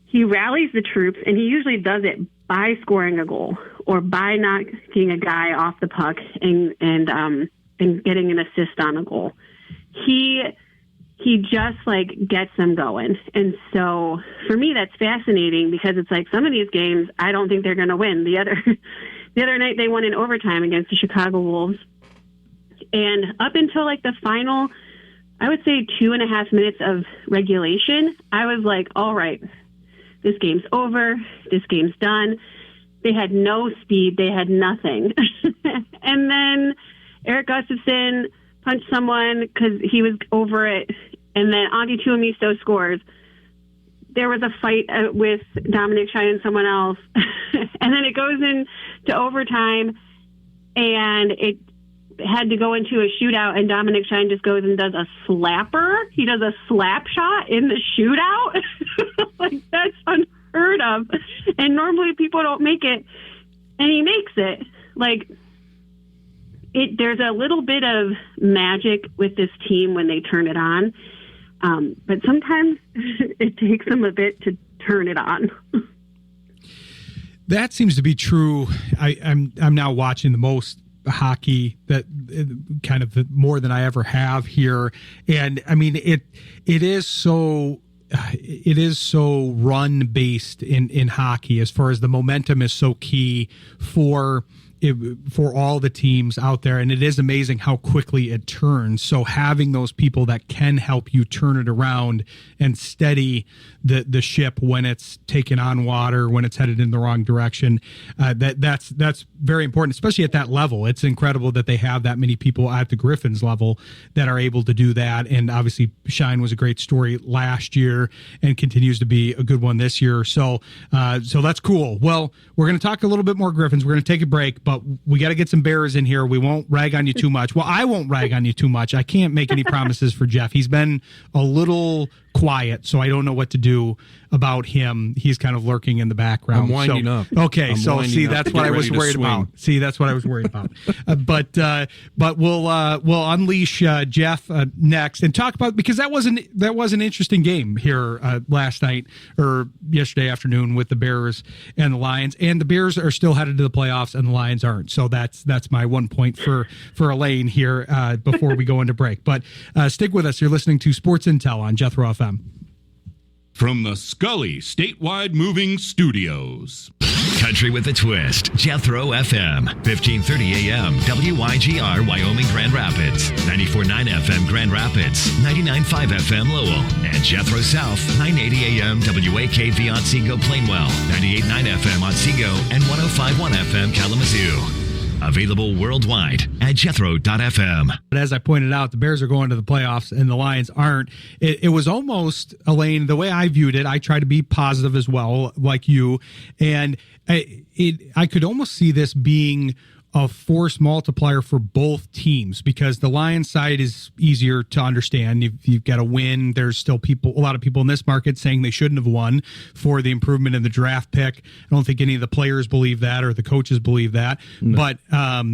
D: He rallies the troops, and he usually does it by scoring a goal or by knocking a guy off the puck and getting an assist on a goal. He just like gets them going. And so for me, that's fascinating, because it's like some of these games, I don't think they're going to win. The other night they won in overtime against the Chicago Wolves. And up until like the final, I would say 2.5 minutes of regulation, I was like, all right, this game's over. This game's done. They had no speed. They had nothing. And then Eric Gustafsson punched someone because he was over it, and then Augie Tuomisto scores. There was a fight with Dominic Shine and someone else, and then it goes into overtime, and it had to go into a shootout, and Dominic Shine just goes and does a slapper. He does a slap shot in the shootout. Like, that's unheard of, and normally people don't make it, and he makes it. Like, there's a little bit of magic with this team when they turn it on, but sometimes it takes them a bit to turn it on.
B: That seems to be true. I'm now watching the most hockey that kind of more than I ever have here, and I mean it is so run based in hockey, as far as the momentum is so key for all the teams out there, and it is amazing how quickly it turns. So having those people that can help you turn it around and steady the ship when it's taken on water, when it's headed in the wrong direction, that's very important, especially at that level. It's incredible that they have that many people at the Griffins level that are able to do that. And obviously Shine was a great story last year and continues to be a good one this year. So that's cool. Well, we're going to talk a little bit more Griffins. We're going to take a break, but we got to get some Bears in here. We won't rag on you too much. Well, I won't rag on you too much. I can't make any promises for Jeff. He's been a little quiet, so I don't know what to do about him. He's kind of lurking in the background.
C: I'm winding up.
B: Okay, so see, that's what I was worried about. See, that's what I was worried about. But we'll unleash Jeff next and talk about, because that was an interesting game here last night or yesterday afternoon with the Bears and the Lions, and the Bears are still headed to the playoffs and the Lions aren't. So that's my 1 point for Elaine here before we go into break. But stick with us. You're listening to Sports Intel on Jethro FM.
E: From the Scully Statewide Moving Studios.
F: Country with a twist. Jethro FM. 1530 AM. WYGR Wyoming Grand Rapids. 94.9 FM Grand Rapids. 99.5 FM Lowell. And Jethro South. 980 AM WAKV Otsego Plainwell. 98.9 FM Otsego. And 105.1 FM Kalamazoo. Available worldwide at jethro.fm.
B: But as I pointed out, the Bears are going to the playoffs and the Lions aren't. It was almost, Elaine, the way I viewed it, I try to be positive as well, like you. And I could almost see this being a force multiplier for both teams, because the Lions side is easier to understand. You've got to win. There's still a lot of people in this market saying they shouldn't have won for the improvement in the draft pick. I don't think any of the players believe that or the coaches believe that. No. But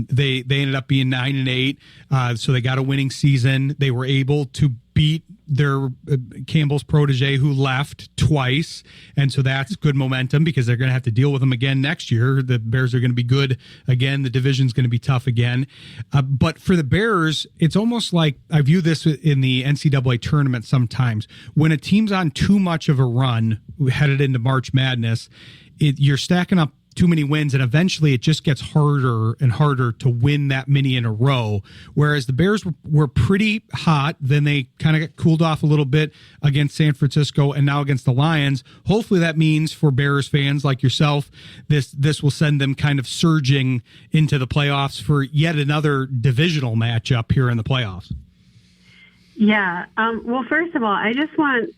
B: they ended up being 9-8, so they got a winning season. They were able to beat their Campbell's protege, who left twice, and so that's good momentum, because they're going to have to deal with him again next year. The Bears are going to be good again. The division's going to be tough again. But for the Bears, it's almost like, I view this in the NCAA tournament sometimes, when a team's on too much of a run headed into March Madness, you're stacking up too many wins, and eventually it just gets harder and harder to win that many in a row. Whereas the Bears were pretty hot, then they kind of got cooled off a little bit against San Francisco, and now against the Lions. Hopefully that means for Bears fans like yourself, this will send them kind of surging into the playoffs for yet another divisional matchup here in the playoffs.
D: Yeah. Well, first of all, I just want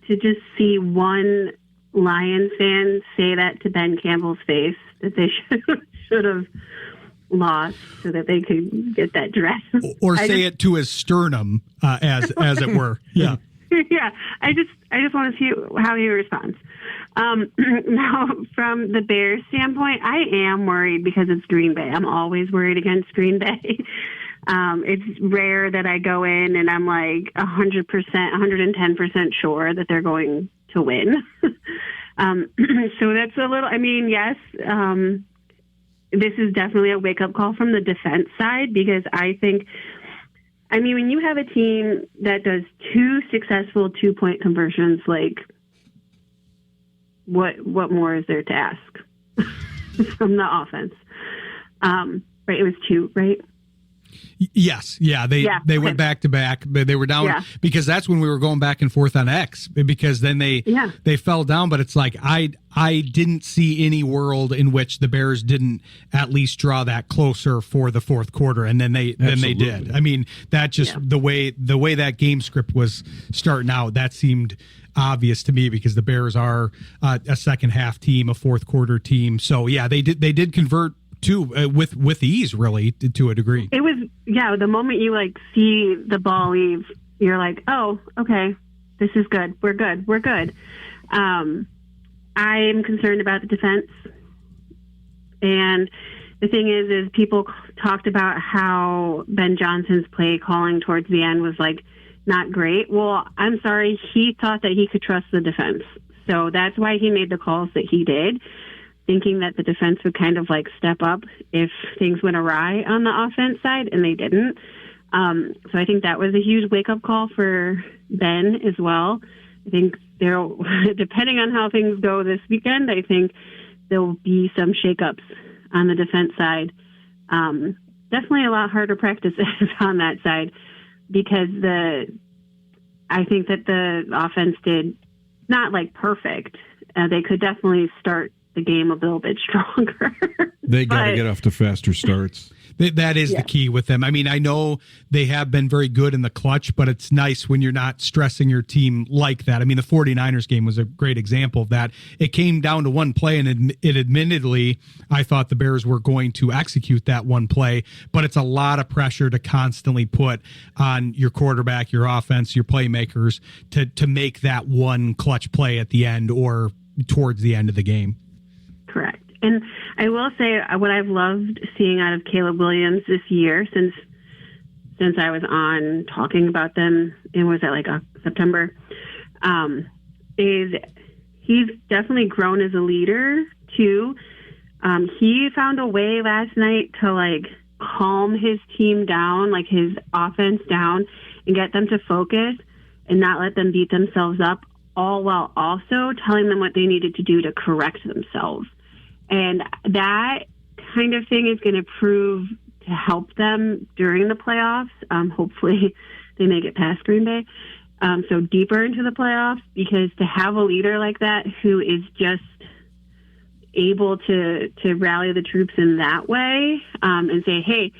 D: to just see one Lions fan say that to Ben Campbell's face, that they should have lost so that they could get that dress.
B: Or say it to his sternum, as it were. Yeah.
D: Yeah. I just want to see how he responds. Now, from the Bears standpoint, I am worried because it's Green Bay. I'm always worried against Green Bay. It's rare that I go in and I'm like 100%, 110% sure that they're going to win. So that's a little, I mean, yes, this is definitely a wake-up call from the defense side, because I think, I mean, when you have a team that does 2 successful 2-point conversions, like, what more is there to ask from the offense? Right, it was 2, right?
B: Yes. Yeah. They went back to back. They were down because that's when we were going back and forth on X, because then they fell down. But it's like, I didn't see any world in which the Bears didn't at least draw that closer for the fourth quarter. And then they did. I mean, that just the way that game script was starting out, that seemed obvious to me, because the Bears are a second half team, a fourth quarter team. So yeah, they did convert too, with ease, really, to a degree. It
D: was, the moment you like see the ball leave, you're like, oh, okay, this is good. We're good. I'm concerned about the defense. And the thing is people talked about how Ben Johnson's play calling towards the end was like not great. Well, I'm sorry, he thought that he could trust the defense. So that's why he made the calls that he did, thinking that the defense would kind of like step up if things went awry on the offense side, and they didn't. So I think that was a huge wake-up call for Ben as well. I think depending on how things go this weekend, I think there will be some shakeups on the defense side. Definitely a lot harder practices on that side, because I think that the offense did not like perfect. They could definitely start the game a little bit stronger.
C: They got to get off to faster starts.
B: That is the key with them. I mean, I know they have been very good in the clutch, but it's nice when you're not stressing your team like that. I mean, the 49ers game was a great example of that. It came down to one play, and it admittedly, I thought the Bears were going to execute that one play, but it's a lot of pressure to constantly put on your quarterback, your offense, your playmakers to make that one clutch play at the end or towards the end of the game.
D: Correct. And I will say what I've loved seeing out of Caleb Williams this year, since I was on talking about them, and was that like September, is he's definitely grown as a leader too. He found a way last night to like calm his team down, like his offense down, and get them to focus and not let them beat themselves up, all while also telling them what they needed to do to correct themselves. And that kind of thing is going to prove to help them during the playoffs. Hopefully they make it past Green Bay, so deeper into the playoffs, because to have a leader like that who is just able to rally the troops in that way, and say, hey,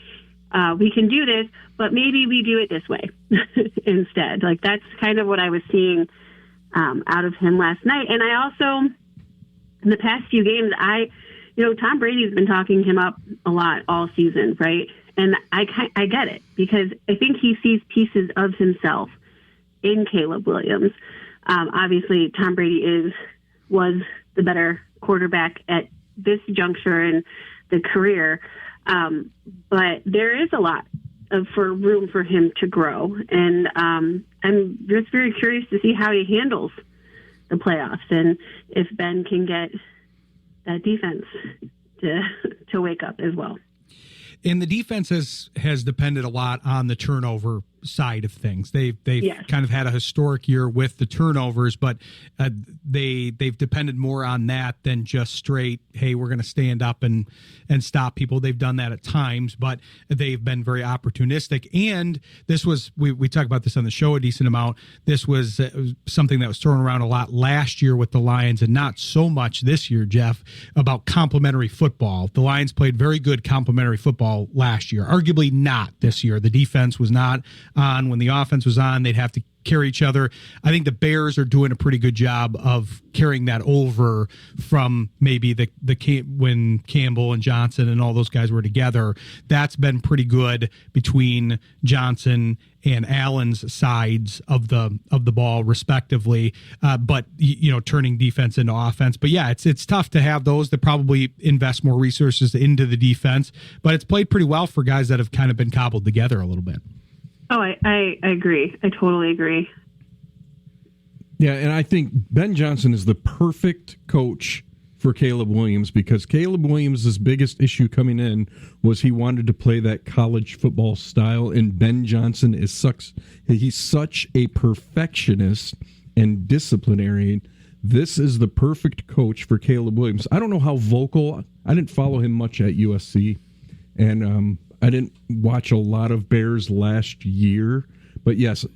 D: we can do this, but maybe we do it this way instead. Like, that's kind of what I was seeing out of him last night. And I also, in the past few games, Tom Brady's been talking him up a lot all season, right? And I get it, because I think he sees pieces of himself in Caleb Williams. Obviously, Tom Brady was the better quarterback at this juncture in the career, but there is a lot for room for him to grow. And I'm just very curious to see how he handles the playoffs, and if Ben can get that defense to wake up as well.
B: And the defense has depended a lot on the turnover side of things. They've
D: Yes.
B: kind of had a historic year with the turnovers, but they've depended more on that than just straight, hey, we're going to stand up and stop people. They've done that at times, but they've been very opportunistic. And this was, we talk about this on the show a decent amount. This was something that was thrown around a lot last year with the Lions, and not so much this year, Jeff, about complementary football. The Lions played very good complementary football last year, arguably not this year. The defense was not on. When the offense was on, they'd have to carry each other. I think the Bears are doing a pretty good job of carrying that over from maybe when Campbell and Johnson and all those guys were together. That's been pretty good between Johnson and Allen's sides of the ball, respectively. But turning defense into offense. But yeah, it's tough to have those that probably invest more resources into the defense. But it's played pretty well for guys that have kind of been cobbled together a little bit.
D: Oh, I agree. I totally agree.
C: Yeah, and I think Ben Johnson is the perfect coach for Caleb Williams, because Caleb Williams' biggest issue coming in was he wanted to play that college football style, and Ben Johnson he's such a perfectionist and disciplinarian. This is the perfect coach for Caleb Williams. I don't know how vocal. I didn't follow him much at USC, and I didn't watch a lot of Bears last year, but yes,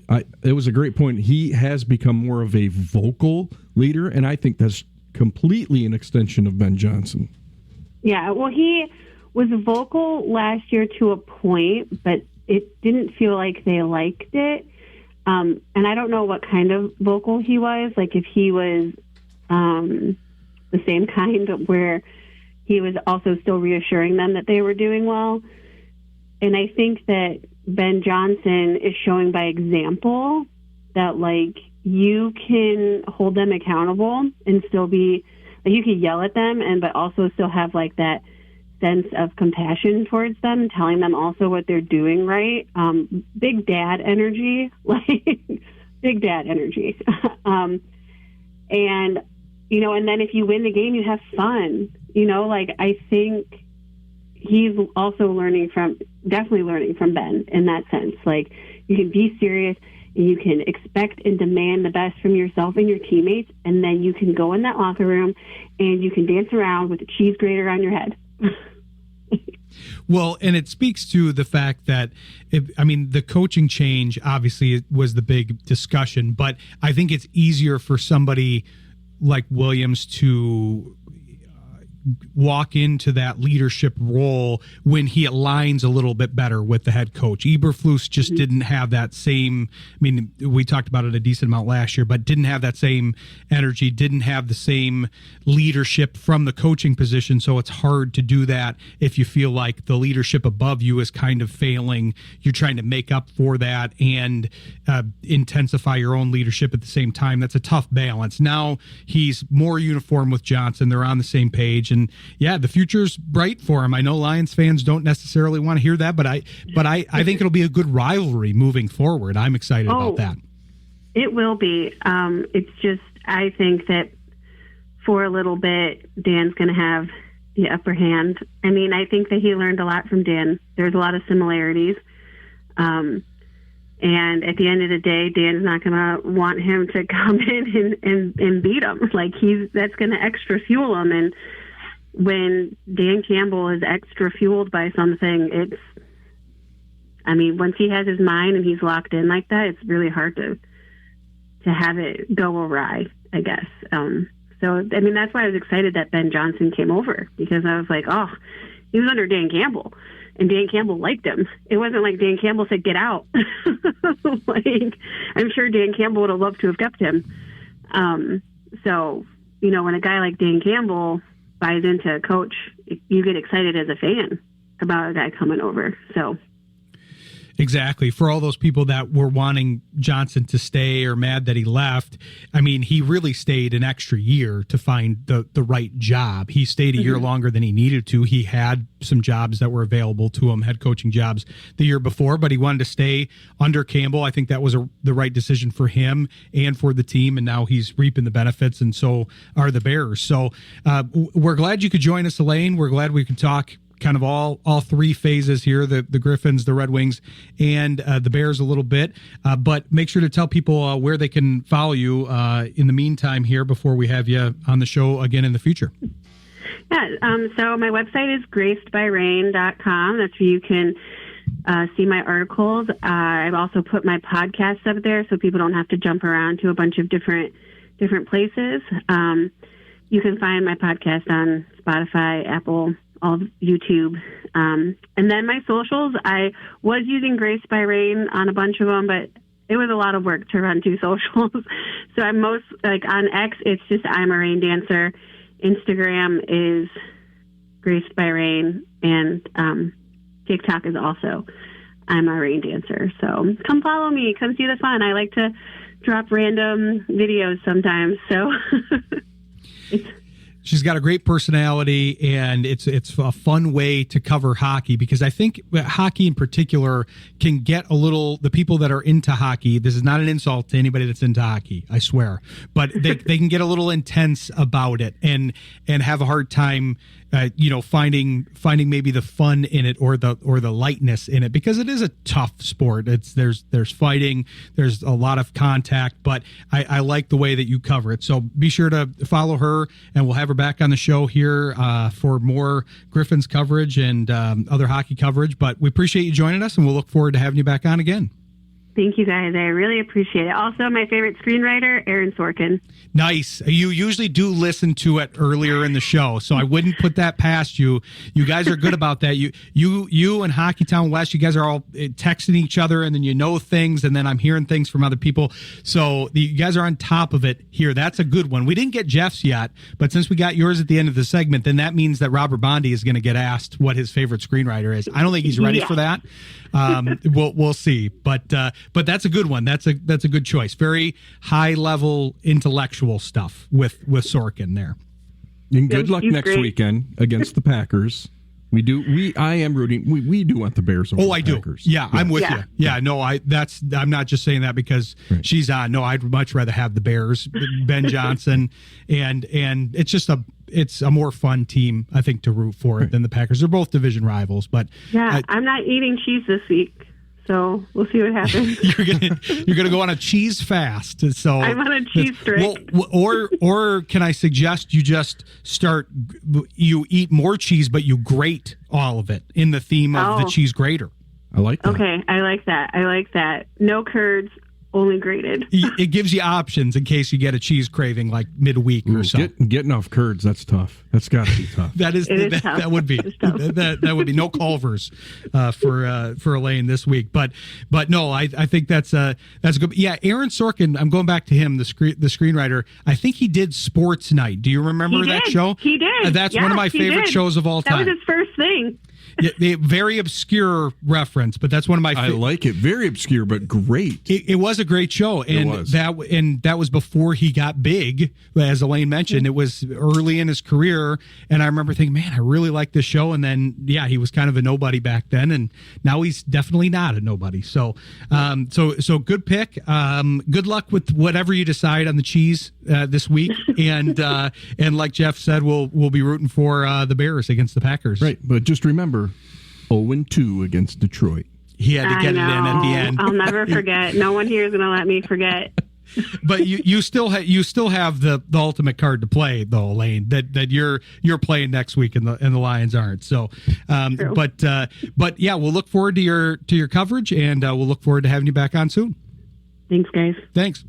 C: it was a great point. He has become more of a vocal leader, and I think that's completely an extension of Ben Johnson.
D: Yeah, well, he was vocal last year to a point, but it didn't feel like they liked it. And I don't know what kind of vocal he was, like if he was the same kind where he was also still reassuring them that they were doing well. And I think that Ben Johnson is showing by example that, like, you can hold them accountable and still be, like, you can yell at them, but also still have, like, that sense of compassion towards them, telling them also what they're doing right. Big dad energy, like, big dad energy. And then if you win the game, you have fun. I think he's also definitely learning from Ben in that sense. Like, you can be serious and you can expect and demand the best from yourself and your teammates, and then you can go in that locker room and you can dance around with a cheese grater on your head.
B: Well, and it speaks to the fact that, the coaching change obviously was the big discussion, but I think it's easier for somebody like Williams to walk into that leadership role when he aligns a little bit better with the head coach. Eberflus just didn't have that same, we talked about it a decent amount last year, but didn't have that same energy, didn't have the same leadership from the coaching position. So it's hard to do that if you feel like the leadership above you is kind of failing. You're trying to make up for that and intensify your own leadership at the same time. That's a tough balance. Now he's more uniform with Johnson. They're on the same page. And yeah, the future's bright for him. I know Lions fans don't necessarily want to hear that, but I think it'll be a good rivalry moving forward. I'm excited about that.
D: It will be. It's just, I think that for a little bit, Dan's going to have the upper hand. I think that he learned a lot from Dan. There's a lot of similarities. And at the end of the day, Dan's not going to want him to come in and beat him. Like, that's going to extra fuel him. And when Dan Campbell is extra fueled by something, once he has his mind and he's locked in like that, it's really hard to have it go awry, I guess. That's why I was excited that Ben Johnson came over, because I was like, oh, he was under Dan Campbell, and Dan Campbell liked him. It wasn't like Dan Campbell said, get out. I'm sure Dan Campbell would have loved to have kept him. When a guy like Dan Campbell buys into a coach, you get excited as a fan about a guy coming over. So
B: Exactly. For all those people that were wanting Johnson to stay or mad that he left, I mean, he really stayed an extra year to find the right job. He stayed a year longer than he needed to. He had some jobs that were available to him, head coaching jobs the year before, but he wanted to stay under Campbell. I think that was the right decision for him and for the team, and now he's reaping the benefits, and so are the Bears. So we're glad you could join us, Elaine. We're glad we could talk kind of all three phases here, the Griffins, the Red Wings, and the Bears a little bit. But make sure to tell people where they can follow you in the meantime here before we have you on the show again in the future.
D: Yeah, so my website is gracedbyrain.com. That's where you can see my articles. I've also put my podcasts up there so people don't have to jump around to a bunch of different places. You can find my podcast on Spotify, Apple, all YouTube. And then my socials, I was using Grace by Rain on a bunch of them, but it was a lot of work to run two socials. So I'm most, like on X, it's just I'm a rain dancer. Instagram is Graced by Rain, and TikTok is also I'm a rain dancer. So come follow me, come see the fun. I like to drop random videos sometimes. So
B: she's got a great personality, and it's a fun way to cover hockey, because I think hockey in particular can get a little, the people that are into hockey, this is not an insult to anybody that's into hockey, I swear, but they can get a little intense about it and have a hard time finding maybe the fun in it or the lightness in it, because it is a tough sport. There's fighting, there's a lot of contact, but I like the way that you cover it. So be sure to follow her, and we'll have her back on the show here for more Griffins coverage and other hockey coverage. But we appreciate you joining us, and we'll look forward to having you back on again.
D: Thank you, guys. I really appreciate it. Also, my favorite screenwriter, Aaron Sorkin.
B: Nice. You usually do listen to it earlier in the show, so I wouldn't put that past you. You guys are good about that. You and Hockey Town West, you guys are all texting each other, and then you know things, and then I'm hearing things from other people. So you guys are on top of it here. That's a good one. We didn't get Jeff's yet, but since we got yours at the end of the segment, then that means that Robert Bondy is going to get asked what his favorite screenwriter is. I don't think he's ready for that. We'll see, but that's a good one. That's a good choice. Very high level intellectual stuff with Sorkin there.
C: And good luck next weekend against the Packers. I am rooting. We do want the Bears over the Packers.
B: Do. Yeah, I'm with you. Yeah, no, I'm not just saying that because she's on. No, I'd much rather have the Bears, Ben Johnson, and it's a more fun team, I think, to root for it than the Packers. They're both division rivals, but
D: I'm not eating cheese this week, so we'll see what happens.
B: you're gonna go on a cheese fast. So
D: I'm on a cheese streak.
B: Well, or can I suggest you eat more cheese, but you grate all of it in the theme of the cheese grater.
C: I like that.
D: Okay, I like that. No curds, only grated.
B: It gives you options in case you get a cheese craving like midweek or so.
C: Getting off curds, that's tough. That's got to be tough.
B: That would be that would be no Culvers for Elaine this week. But no, I think that's good. Yeah, Aaron Sorkin. I'm going back to him, the screenwriter. I think he did Sports Night. Do you remember that show?
D: He did.
B: That's one of my favorite shows of all time.
D: That was his first thing.
B: The very obscure reference, but that's one of my.
C: I like it. Very obscure, but great.
B: It was a great show, and that was before he got big. As Elaine mentioned, it was early in his career, and I remember thinking, man, I really like this show. And then, he was kind of a nobody back then, and now he's definitely not a nobody. So, so good pick. Good luck with whatever you decide on the cheese this week, and like Jeff said, we'll be rooting for the Bears against the Packers.
C: Right, but just remember. 0-2 against Detroit.
B: He had to get it in at the end.
D: I'll never forget. No one here is going to let me forget.
B: But you still have the ultimate card to play, though, Elaine. That you're playing next week and the Lions aren't. So, but yeah, we'll look forward to your coverage, and we'll look forward to having you back on soon.
D: Thanks, guys.
B: Thanks.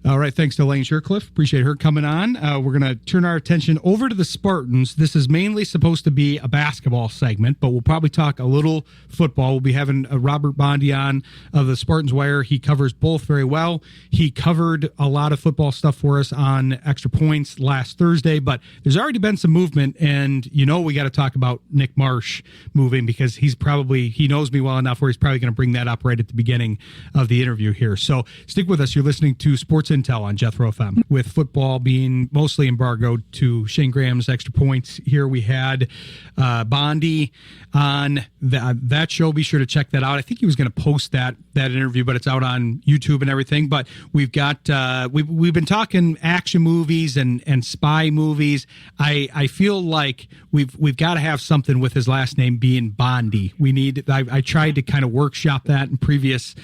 B: All right, thanks to Elaine Shircliff. Appreciate her coming on. We're going to turn our attention over to the Spartans. This is mainly supposed to be a basketball segment, but we'll probably talk a little football. We'll be having Robert Bondy on of the Spartans Wire. He covers both very well. He covered a lot of football stuff for us on Extra Points last Thursday, but there's already been some movement, and we got to talk about Nick Marsh moving, because he knows me well enough where he's probably going to bring that up right at the beginning of the interview here. So stick with us. You're listening to Sports Intel on Jethro FM. With football being mostly embargoed to Shane Graham's Extra Points, here we had Bondy on that show. Be sure to check that out. I think he was going to post that that interview, but it's out on YouTube and everything. But we've got we've been talking action movies and spy movies. I feel like we've got to have something with his last name being Bondy. We need. I tried to kind of workshop that in previous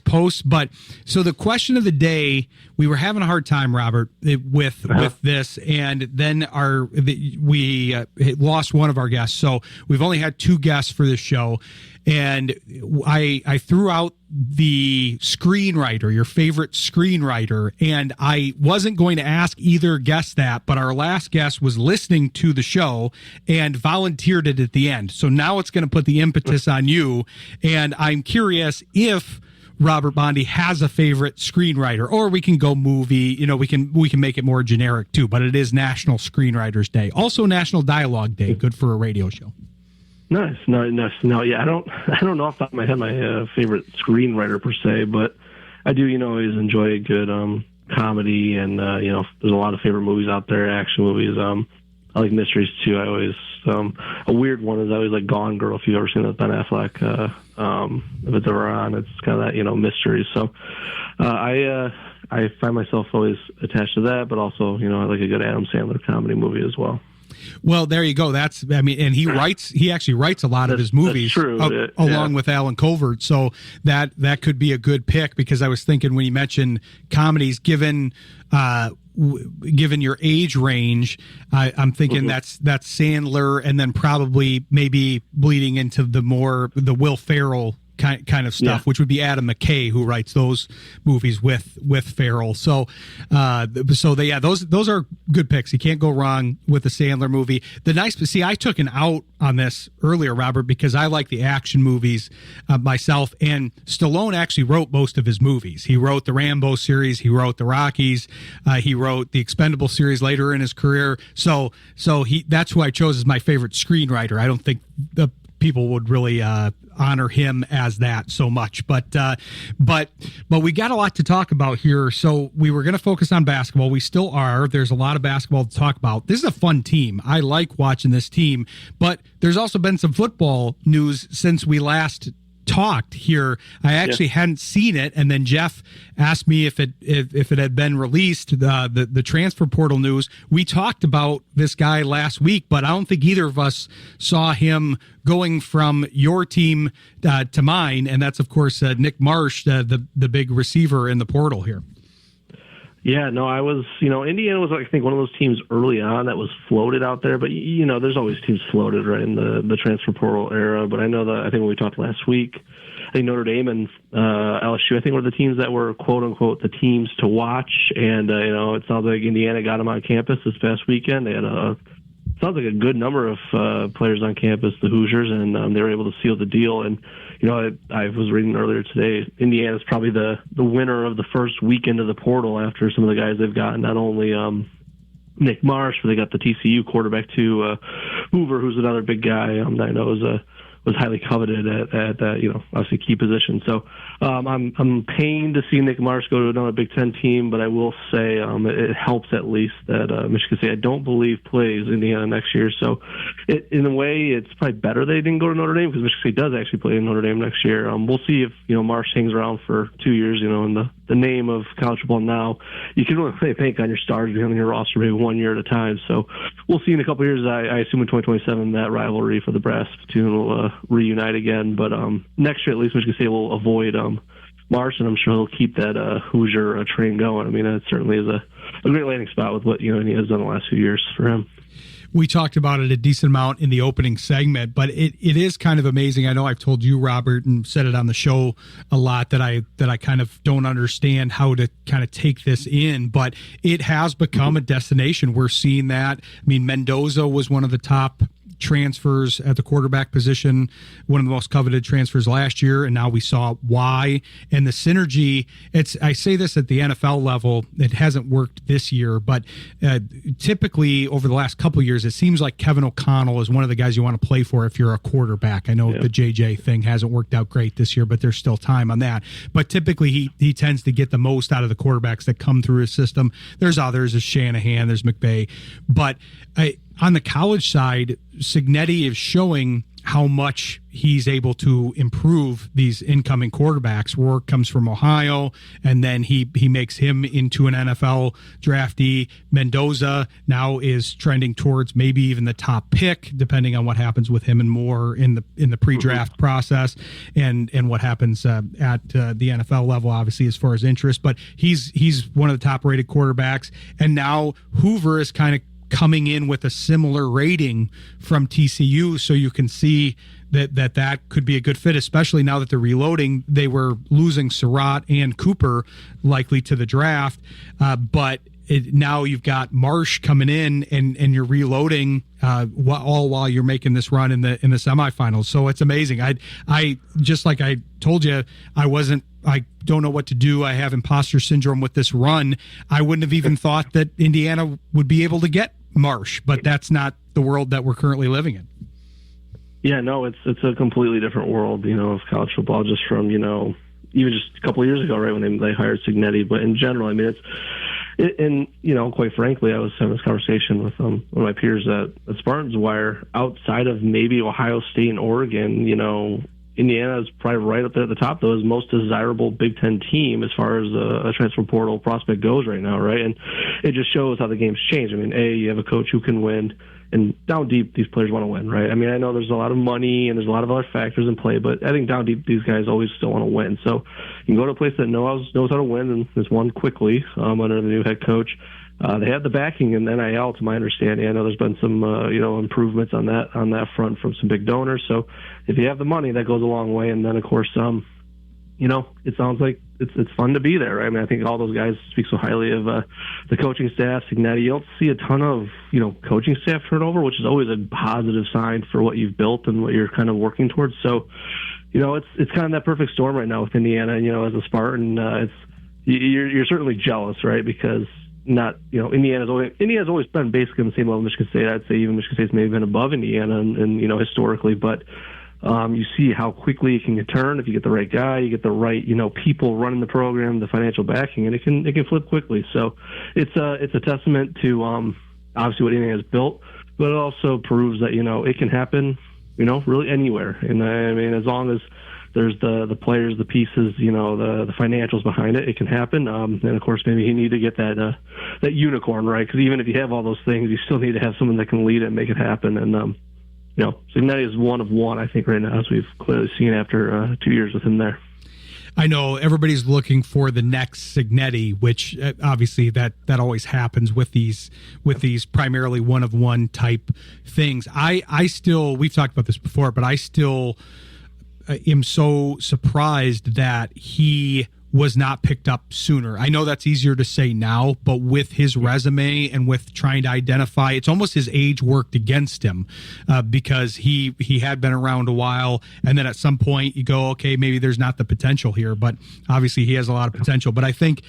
B: posts. But so the question of the day, we were having a hard time, Robert, with this, and then we lost one of our guests. So we've only had 2 guests for this show, and I threw out the screenwriter, your favorite screenwriter, and I wasn't going to ask either guest that, but our last guest was listening to the show and volunteered it at the end. So now it's going to put the impetus on you, and I'm curious if Robert Bondy has a favorite screenwriter, or we can go movie. We can make it more generic too. But it is National Screenwriters Day, also National Dialogue Day. Good for a radio show.
G: Nice. No. Yeah, I don't know off the top of my head my favorite screenwriter per se, but I do always enjoy a good comedy, and there's a lot of favorite movies out there, action movies. I like mysteries too. I always a weird one is I always like Gone Girl. If you've ever seen that, Ben Affleck, if it's ever on, it's kind of that mystery. So I find myself always attached to that, but also I like a good Adam Sandler comedy movie as well.
B: Well, there you go. And he actually writes a lot of his movies along with Alan Covert. So that could be a good pick, because I was thinking when you mentioned comedies, given your age range, I'm thinking that's Sandler, and then probably maybe bleeding into the Will Ferrell kind of stuff, which would be Adam McKay, who writes those movies with Ferrell. So those are good picks. You can't go wrong with the Sandler movie. I took an out on this earlier, Robert, because I like the action movies myself, and Stallone actually wrote most of his movies. He wrote the Rambo series, he wrote the Rockies, he wrote the Expendable series later in his career. So that's who I chose as my favorite screenwriter. I don't think the people would really honor him as that so much, but we got a lot to talk about here. So we were going to focus on basketball. We still are. There's a lot of basketball to talk about. This is a fun team. I like watching this team, but there's also been some football news since we last talked here. I actually hadn't seen it, and then Jeff asked me if it had been released, the transfer portal news. We talked about this guy last week, but I don't think either of us saw him going from your team to mine, and that's of course Nick Marsh, the big receiver in the portal here.
G: Yeah, no, I was, Indiana was, I think, one of those teams early on that was floated out there. But, there's always teams floated, right, in the transfer portal era. But I know that, I think when we talked last week, I think Notre Dame and LSU, I think, were the teams that were, quote unquote, the teams to watch. And, it sounds like Indiana got them on campus this past weekend. They had sounds like a good number of players on campus, the Hoosiers, and they were able to seal the deal. And, I was reading earlier today, Indiana's probably the winner of the first weekend of the portal after some of the guys they've gotten, not only Nick Marsh, but they got the TCU quarterback too, Hoover, who's another big guy that I know was highly coveted at that, obviously key position. So I'm pained to see Nick Marsh go to another Big Ten team, but I will say it helps at least that Michigan State, I don't believe, plays Indiana next year. So in a way, it's probably better they didn't go to Notre Dame, because Michigan State does actually play in Notre Dame next year. We'll see if Marsh hangs around for 2 years. In the name of college football now, you can only bank on your stars being on your roster maybe 1 year at a time. So we'll see in a couple of years. I assume in 2027 that rivalry for the brass platoon will reunite again. But next year, at least, Michigan State will avoid Marsh, and I'm sure he'll keep that Hoosier train going. I mean, it certainly is a great landing spot with what he has done the last few years for him.
B: We talked about it a decent amount in the opening segment, but it is kind of amazing. I know I've told you, Robert, and said it on the show a lot, that I kind of don't understand how to kind of take this in, but it has become a destination. We're seeing that. I mean, Mendoza was one of the top transfers at the quarterback position, one of the most coveted transfers last year, and now we saw why. And the synergy, I say this at the NFL level, it hasn't worked this year, but typically over the last couple of years, it seems like Kevin O'Connell is one of the guys you want to play for if you're a quarterback. I know the JJ thing hasn't worked out great this year, but there's still time on that. But typically he tends to get the most out of the quarterbacks that come through his system. There's others, there's Shanahan, there's McVay, but on the college side, Cignetti is showing how much he's able to improve these incoming quarterbacks. Rourke comes from Ohio, and then he makes him into an NFL draftee. Mendoza now is trending towards maybe even the top pick, depending on what happens with him and Moore in the pre-draft process, and what happens at the NFL level, obviously, as far as interest. But he's one of the top-rated quarterbacks, and now Hoover is kind of coming in with a similar rating from TCU, so you can see that could be a good fit, especially now that they're reloading. They were losing Surratt and Cooper likely to the draft, but now you've got Marsh coming in, and you're reloading all while you're making this run in the semifinals. So it's amazing. I just like I told you, I don't know what to do. I have imposter syndrome with this run. I wouldn't have even thought that Indiana would be able to get Marsh, but that's not the world that we're currently living in.
G: Yeah, no, it's a completely different world, of college football, just from, even just a couple of years ago, right, when they hired Signetti. But in general, I mean, quite frankly, I was having this conversation with one of my peers at Spartans Wire. Outside of maybe Ohio State and Oregon, Indiana is probably right up there at the top, though, as most desirable Big Ten team as far as a transfer portal prospect goes right now, right? And it just shows how the game's changed. I mean, you have a coach who can win, and down deep, these players want to win, right? I mean, I know there's a lot of money and there's a lot of other factors in play, but I think down deep, these guys always still want to win. So you can go to a place that knows how to win and has won quickly under the new head coach. They have the backing in NIL, to my understanding. I know there's been some, improvements on that front from some big donors. So if you have the money, that goes a long way. And then, of course, it sounds like it's fun to be there, right? I mean, I think all those guys speak so highly of the coaching staff, Signetti. You don't see a ton of, coaching staff turnover, which is always a positive sign for what you've built and what you're kind of working towards. So, it's kind of that perfect storm right now with Indiana. As a Spartan, you're certainly jealous, right? Because Indiana's always been basically on the same level Michigan State. I'd say even Michigan State's maybe been above Indiana and historically, but you see how quickly it can turn if you get the right guy, you get the right, people running the program, the financial backing, and it can flip quickly. So it's a testament to obviously what Indiana has built, but it also proves that it can happen, really anywhere. And I mean, as long as there's the players, the pieces, the financials behind it, it can happen. And of course, maybe you need to get that unicorn, right? Because even if you have all those things, you still need to have someone that can lead it and make it happen. And Signetti is one of one, I think, right now, as we've clearly seen after 2 years with him there.
B: I know everybody's looking for the next Signetti, which obviously that always happens with these primarily one of one type things. I still, we've talked about this before, but I still am so surprised that he was not picked up sooner. I know that's easier to say now, but with his resume and with trying to identify, it's almost his age worked against him because he had been around a while, and then at some point you go, okay, maybe there's not the potential here, but obviously he has a lot of potential. But I think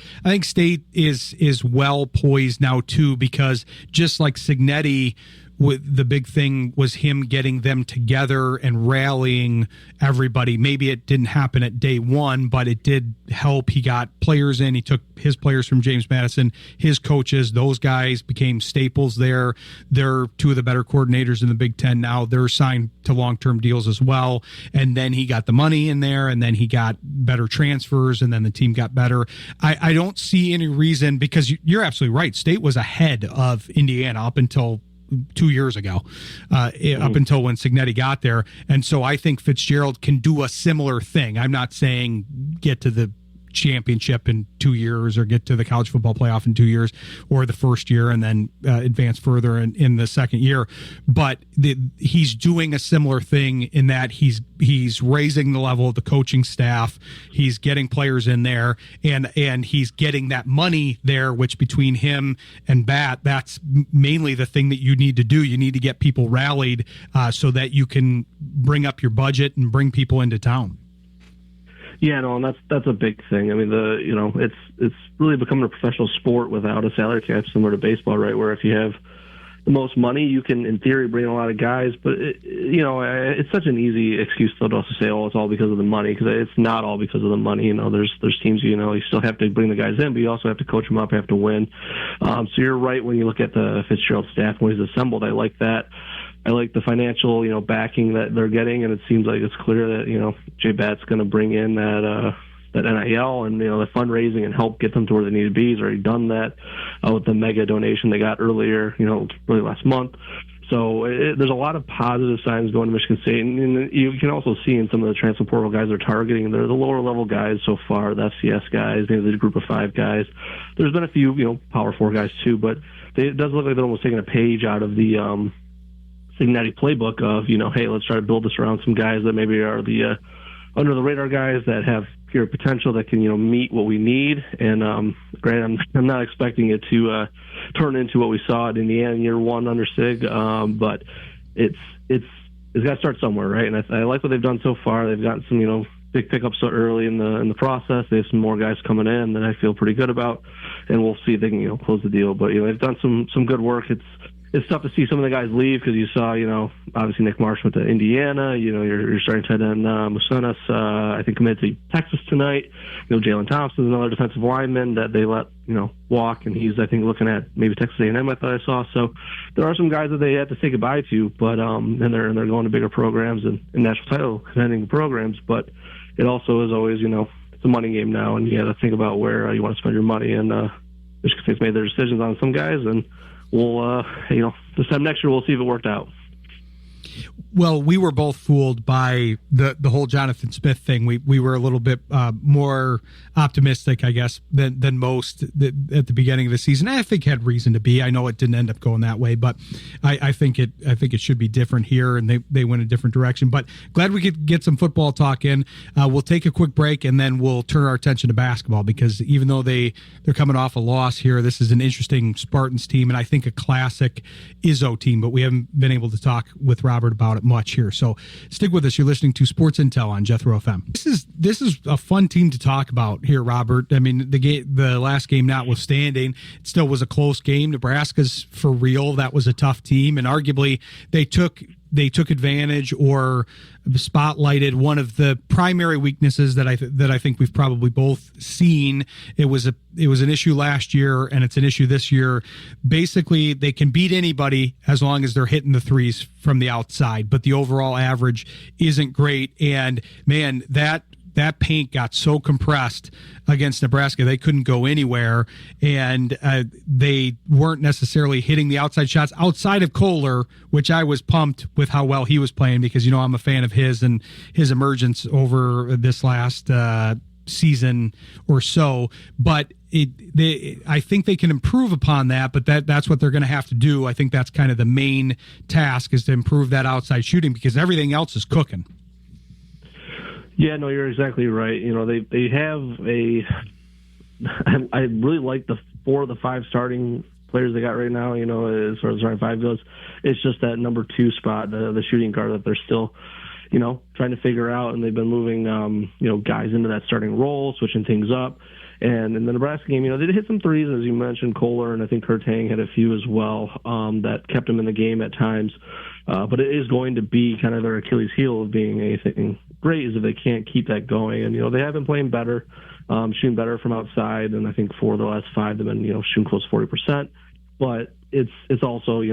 B: State is well poised now too, because just like Signetti, the big thing was him getting them together and rallying everybody. Maybe it didn't happen at day one, but it did help. He got players in. He took his players from James Madison, his coaches. Those guys became staples there. They're two of the better coordinators in the Big Ten now. They're signed to long-term deals as well. And then he got the money in there, and then he got better transfers, and then the team got better. I don't see any reason, because you're absolutely right. State was ahead of Indiana up until 2 years ago, up until when Signetti got there. And so I think Fitzgerald can do a similar thing. I'm not saying get to the championship in 2 years or get to the college football playoff in 2 years or the first year and then advance further in the second year. But he's doing a similar thing in that he's raising the level of the coaching staff. He's getting players in there and he's getting that money there, which between him and Bat, that's mainly the thing that you need to do. You need to get people rallied so that you can bring up your budget and bring people into town.
G: Yeah, no, and that's a big thing. I mean, it's really becoming a professional sport without a salary cap, similar to baseball, right? Where if you have the most money, you can, in theory, bring a lot of guys. But it's such an easy excuse to also say, "Oh, it's all because of the money," because it's not all because of the money. There's teams, you still have to bring the guys in, but you also have to coach them up, have to win. So you're right when you look at the Fitzgerald staff when he's assembled. I like that. I like the financial, backing that they're getting, and it seems like it's clear that, Jay Batt's going to bring in that NIL and, the fundraising and help get them to where they need to be. He's already done that with the mega donation they got earlier, really last month. So there's a lot of positive signs going to Michigan State, and you can also see in some of the transfer portal guys they're targeting, they're the lower level guys so far, the FCS guys, maybe the group of 5 guys. There's been a few, Power 4 guys too, but it does look like they're almost taking a page out of the Signetti playbook of, hey, let's try to build this around some guys that maybe are the under the radar guys that have pure potential that can, meet what we need. And granted, I'm not expecting it to turn into what we saw at Indiana in year 1 under Sig, but it's got to start somewhere, right? And I like what they've done so far. They've gotten some, big pickups so early in the process. They have some more guys coming in that I feel pretty good about, and we'll see if they can, close the deal. But they've done some good work. It's tough to see some of the guys leave because you saw, obviously Nick Marsh went to Indiana. You're starting to end Musanas, I think, committed to Texas tonight. Jalen Thompson's another defensive lineman that they let, walk, and he's, I think, looking at maybe Texas A&M, I thought I saw. So there are some guys that they had to say goodbye to, but and they're going to bigger programs and national title contending programs. But it also is always, it's a money game now, and you got to think about where you want to spend your money. And Michigan State's made their decisions on some guys, and we'll, this time next year, we'll see if it worked out.
B: Well, we were both fooled by the whole Jonathan Smith thing. We were a little bit more optimistic, I guess, than most at the beginning of the season. I think had reason to be. I know it didn't end up going that way, but I think it should be different here, and they went a different direction. But glad we could get some football talk in. We'll take a quick break, and then we'll turn our attention to basketball, because even though they're coming off a loss here, this is an interesting Spartans team, and I think a classic Izzo team. But we haven't been able to talk with Robert about it much here, so stick with us. You're listening to Sports Intel on Jethro FM. This is a fun team to talk about here, Robert. I mean, the last game notwithstanding, it still was a close game. Nebraska's for real. That was a tough team, and arguably they took advantage or spotlighted one of the primary weaknesses that I think we've probably both seen. It was an issue last year, and it's an issue this year. Basically, they can beat anybody as long as they're hitting the threes from the outside, but the overall average isn't great. And man, that paint got so compressed against Nebraska, they couldn't go anywhere, and they weren't necessarily hitting the outside shots outside of Kohler, which I was pumped with how well he was playing, because I'm a fan of his and his emergence over this last season or so. But I think they can improve upon that, but that's what they're going to have to do. I think that's kind of the main task, is to improve that outside shooting, because everything else is cooking.
G: Yeah, no, you're exactly right. They have I really like the 4 of the 5 starting players they got right now, as far as starting 5 goes. It's just that number 2 spot, the shooting guard, that they're still, trying to figure out, and they've been moving, guys into that starting role, switching things up. And in the Nebraska game, they did hit some threes, as you mentioned, Kohler, and I think Kurt Tang had a few as well, that kept them in the game at times. But it is going to be kind of their Achilles heel of being anything great, is if they can't keep that going. And, they have been playing better, shooting better from outside, and I think 4 of the last 5 have been, shooting close to 40%. But it's also,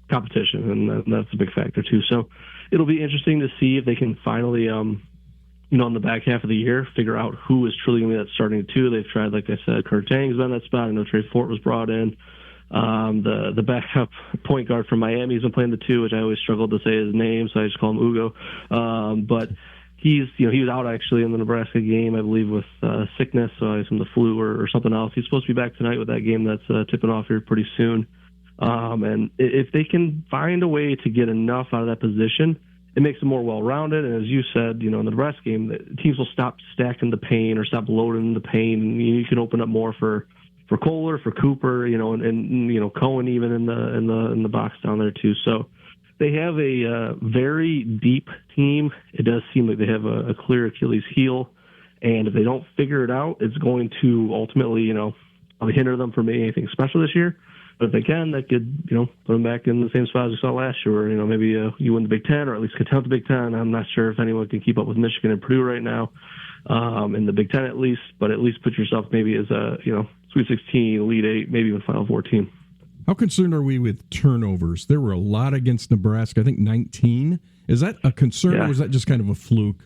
G: competition, and that's a big factor too. So it'll be interesting to see if they can finally, in the back half of the year, figure out who is truly going to be that starting 2. They've tried, like I said, Kurt Tang's been in that spot. I know Trey Fort was brought in. The backup point guard from Miami has been playing the 2, which I always struggled to say his name, so I just call him Ugo. But he was out actually in the Nebraska game, I believe, with sickness, so some the flu or something else. He's supposed to be back tonight with that game that's tipping off here pretty soon. And if they can find a way to get enough out of that position, it makes them more well-rounded. And as you said, in the Nebraska game, the teams will stop stacking the paint or stop loading the paint, and you can open up more for Kohler, for Cooper, and Cohen even in the box down there too. So they have a very deep team. It does seem like they have a clear Achilles heel, and if they don't figure it out, it's going to ultimately, hinder them from being anything special this year. But if they can, that could, put them back in the same spot as we saw last year, where, maybe you win the Big Ten, or at least contend the Big Ten. I'm not sure if anyone can keep up with Michigan and Purdue right now, in the Big Ten at least, but at least put yourself maybe as a, Sweet 16, Elite 8, maybe even Final Four team.
C: How concerned are we with turnovers? There were a lot against Nebraska. I think 19. Is that a concern, or was that just kind of a fluke?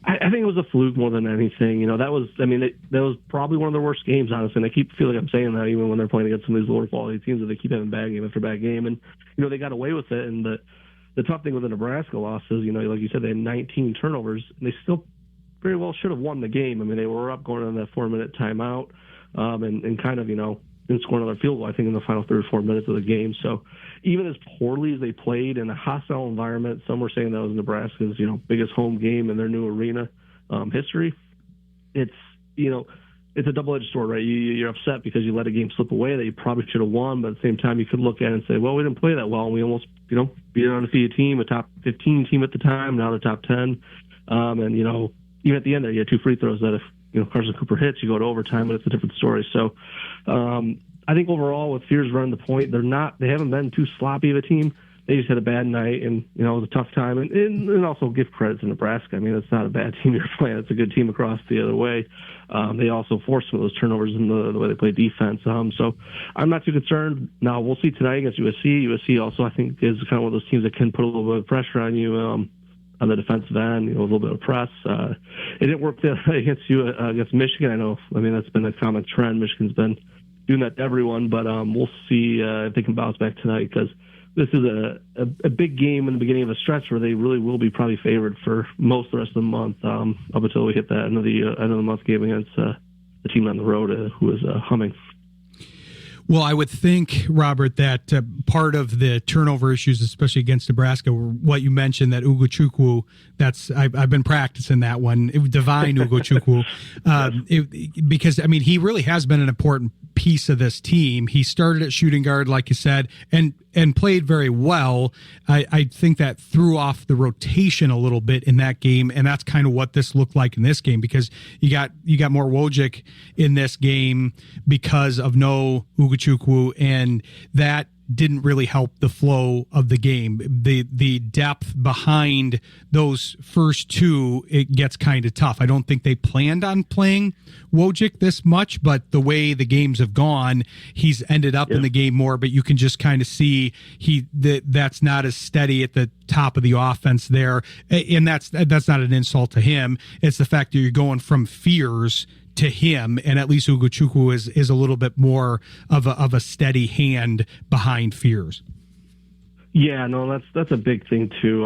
G: I think it was a fluke more than anything. That was probably one of the worst games, honestly. And I keep feeling like I'm saying that even when they're playing against some of these lower quality teams, that they keep having bad game after bad game. And, they got away with it. And the tough thing with the Nebraska loss is, like you said, they had 19 turnovers, and they still very well should have won the game. I mean, they were up going on that 4-minute timeout and kind of, didn't score another field goal, I think, in the final 3 or 4 minutes of the game. So even as poorly as they played in a hostile environment, some were saying that was Nebraska's, biggest home game in their new arena history. It's a double-edged sword, right? You're upset because you let a game slip away that you probably should have won, but at the same time, you could look at it and say, well, we didn't play that well, and we almost, beat an undefeated team, a top 15 team at the time, now the top 10. And, even at the end there, you had 2 free throws that if, Carson Cooper hits, you go to overtime, but it's a different story. So I think overall with Fears running the point, they haven't been too sloppy of a team. They just had a bad night, and, it was a tough time. And also give credit to Nebraska. I mean, it's not a bad team you're playing. It's a good team across the other way. They also forced some of those turnovers in the way they play defense. So I'm not too concerned. Now, we'll see tonight against USC. USC also, I think, is kind of one of those teams that can put a little bit of pressure on you on the defensive end, a little bit of press. It didn't work against you against Michigan. I know. I mean, that's been a common trend. Michigan's been doing that to everyone, but we'll see if they can bounce back tonight, because this is a big game in the beginning of a stretch where they really will be probably favored for most of the rest of the month, up until we hit that end of the month game against the team on the road who is humming.
B: Well, I would think, Robert, that part of the turnover issues, especially against Nebraska, were what you mentioned, that Ugochukwu, I've been practicing that one, divine Ugochukwu, because, I mean, he really has been an important piece of this team. He started at shooting guard, like you said, and played very well. I think that threw off the rotation a little bit in that game, and that's kind of what this looked like in this game, because you got more Wojcik in this game because of no Ugochukwu, and that didn't really help the flow of the game. The depth behind those first two, it gets kind of tough. I don't think they planned on playing Wojcik this much, but the way the games have gone, he's ended up in the game more, but you can just kind of see that's not as steady at the top of the offense there. And that's not an insult to him. It's the fact that you're going from Fears to him, and at least Ugochukwu is a little bit more of a steady hand behind Fears.
G: Yeah, no, that's a big thing too.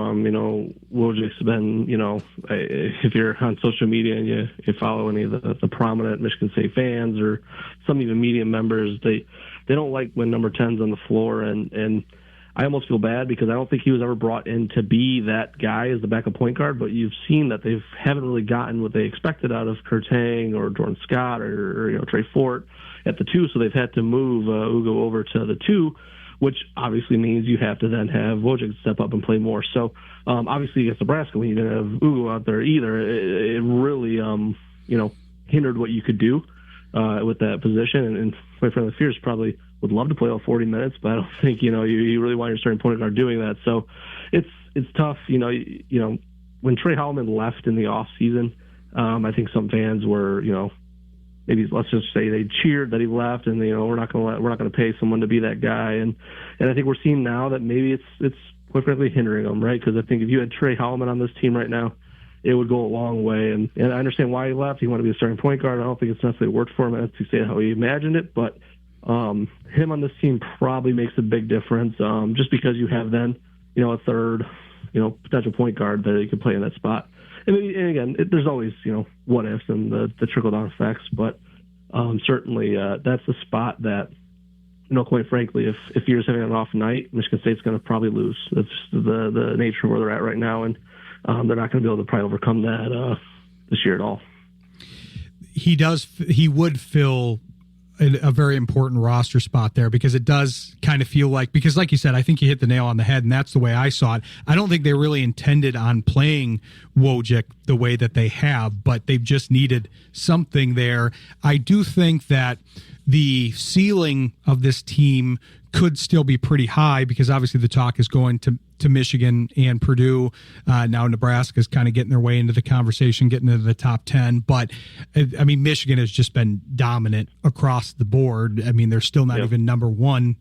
G: Wojcik's been, if you're on social media and you follow any of the prominent Michigan State fans or some even media members, they don't like when number 10's on the floor, and I almost feel bad because I don't think he was ever brought in to be that guy as the backup point guard, but you've seen that they haven't really gotten what they expected out of Kurtang or Jordan Scott or Trey Fort at the 2, so they've had to move Ugo over to the 2, which obviously means you have to then have Wojcik step up and play more. So obviously against Nebraska, when you didn't have Ugo out there either, it really hindered what you could do with that position. And quite frankly, Fears probably would love to play all 40 minutes, but I don't think you really want your starting point guard doing that. So it's tough. When Trey Holloman left in the off season, I think some fans were maybe let's just say they cheered that he left, and we're not going to pay someone to be that guy. And I think we're seeing now that maybe it's quite frankly hindering them, right? Because I think if you had Trey Holloman on this team right now, it would go a long way. And I understand why he left. He wanted to be a starting point guard. I don't think it's necessarily worked for him as to say how he imagined it, but him on this team probably makes a big difference, just because you have then, a third, potential point guard that you could play in that spot. And again, there's always, what ifs and the trickle-down effects, but certainly that's the spot that, quite frankly, if you're having an off night, Michigan State's going to probably lose. That's the nature of where they're at right now, and they're not going to be able to probably overcome that this year at all.
B: He would fill a very important roster spot there, because it does kind of feel like, because like you said, I think you hit the nail on the head, and that's the way I saw it. I don't think they really intended on playing Wojcik the way that they have, but they've just needed something there. I do think that the ceiling of this team could still be pretty high, because obviously the talk is going to Michigan and Purdue. Now Nebraska's kind of getting their way into the conversation, getting into the top 10. But, I mean, Michigan has just been dominant across the board. I mean, they're still not even number one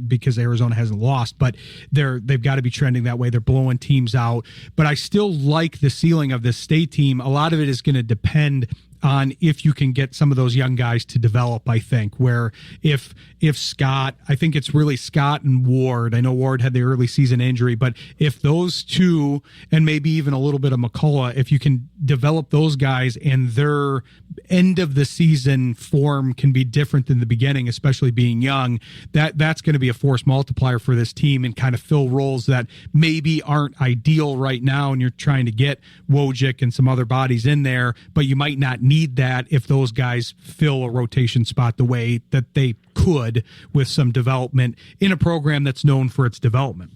B: because Arizona hasn't lost, but they've got to be trending that way. They're blowing teams out. But I still like the ceiling of this state team. A lot of it is going to depend on if you can get some of those young guys to develop, I think, where if Scott, I think it's really Scott and Ward. I know Ward had the early season injury, but if those two, and maybe even a little bit of McCullough, if you can develop those guys and their end of the season form can be different than the beginning, especially being young, that's going to be a force multiplier for this team and kind of fill roles that maybe aren't ideal right now. And you're trying to get Wojcik and some other bodies in there, but you might not need that if those guys fill a rotation spot the way that they could with some development in a program that's known for its development.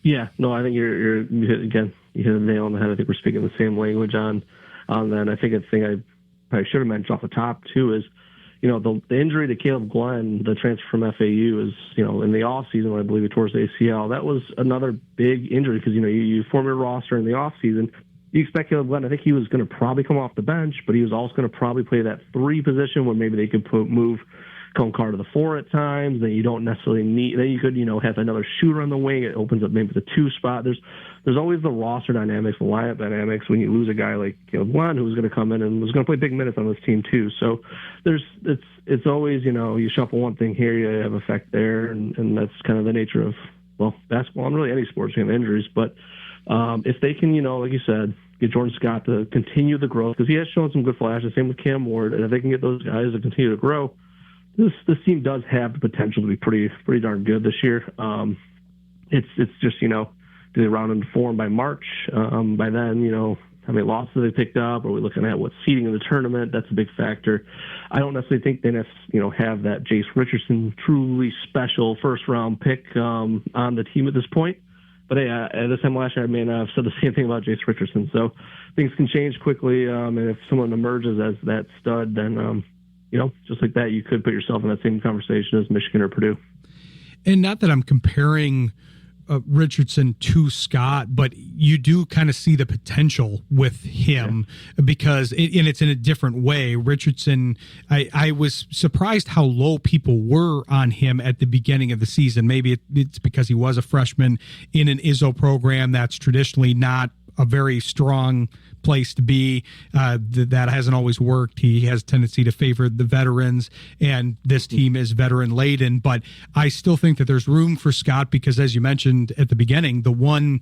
G: Yeah, no, I think you hit the nail on the head. I think we're speaking the same language on that. I think the thing I probably should have mentioned off the top too is, the injury to Caleb Glenn, the transfer from FAU, is, in the offseason, I believe, towards the ACL. That was another big injury because, you form your roster in the offseason. You expect Caleb Glenn, I think he was going to probably come off the bench, but he was also going to probably play that 3 position where maybe they could move Cone Carr to the 4 at times. Then you don't necessarily need, then you could, have another shooter on the wing. It opens up maybe the 2 spot. There's always the roster dynamics, the lineup dynamics when you lose a guy like Caleb Glenn who's going to come in and was going to play big minutes on this team too. So it's always, you shuffle one thing here, you have effect there, and that's kind of the nature of, basketball and really any sports. You have injuries, but if they can, like you said, get Jordan Scott to continue the growth, because he has shown some good flashes, same with Cam Ward, and if they can get those guys to continue to grow, this team does have the potential to be pretty darn good this year. It's just, do they round into form by March? By then, how many losses they picked up? Are we looking at what seeding in the tournament? That's a big factor. I don't necessarily think they have that Jace Richardson truly special first-round pick on the team at this point. But hey, at this time last year, I may not have said the same thing about Jace Richardson. So things can change quickly, and if someone emerges as that stud, then, just like that, you could put yourself in that same conversation as Michigan or Purdue. And
B: not that I'm comparing Richardson to Scott, but you do kind of see the potential with him because it's in a different way. Richardson, I was surprised how low people were on him at the beginning of the season. Maybe it's because he was a freshman in an ISO program that's traditionally not a very strong place to be. That hasn't always worked. He has a tendency to favor the veterans, and this team is veteran laden. But I still think that there's room for Scott because, as you mentioned at the beginning, the one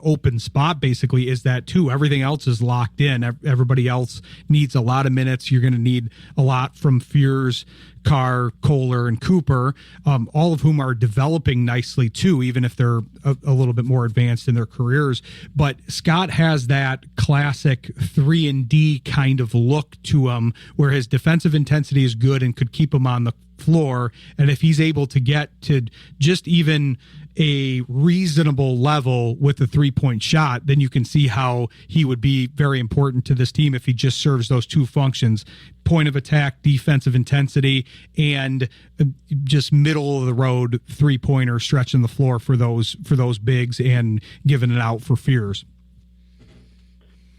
B: open spot basically is that 2. Everything else is locked in. Everybody else needs a lot of minutes. You're going to need a lot from Fears, Carr, Kohler, and Cooper, all of whom are developing nicely too, even if they're a little bit more advanced in their careers. But Scott has that classic 3-and-D kind of look to him where his defensive intensity is good and could keep him on the floor. And if he's able to get to just even a reasonable level with the 3-point shot, then you can see how he would be very important to this team if he just serves those 2 functions: point of attack, defensive intensity, and just middle of the road 3-pointer stretching the floor for those bigs and giving it out for Fears.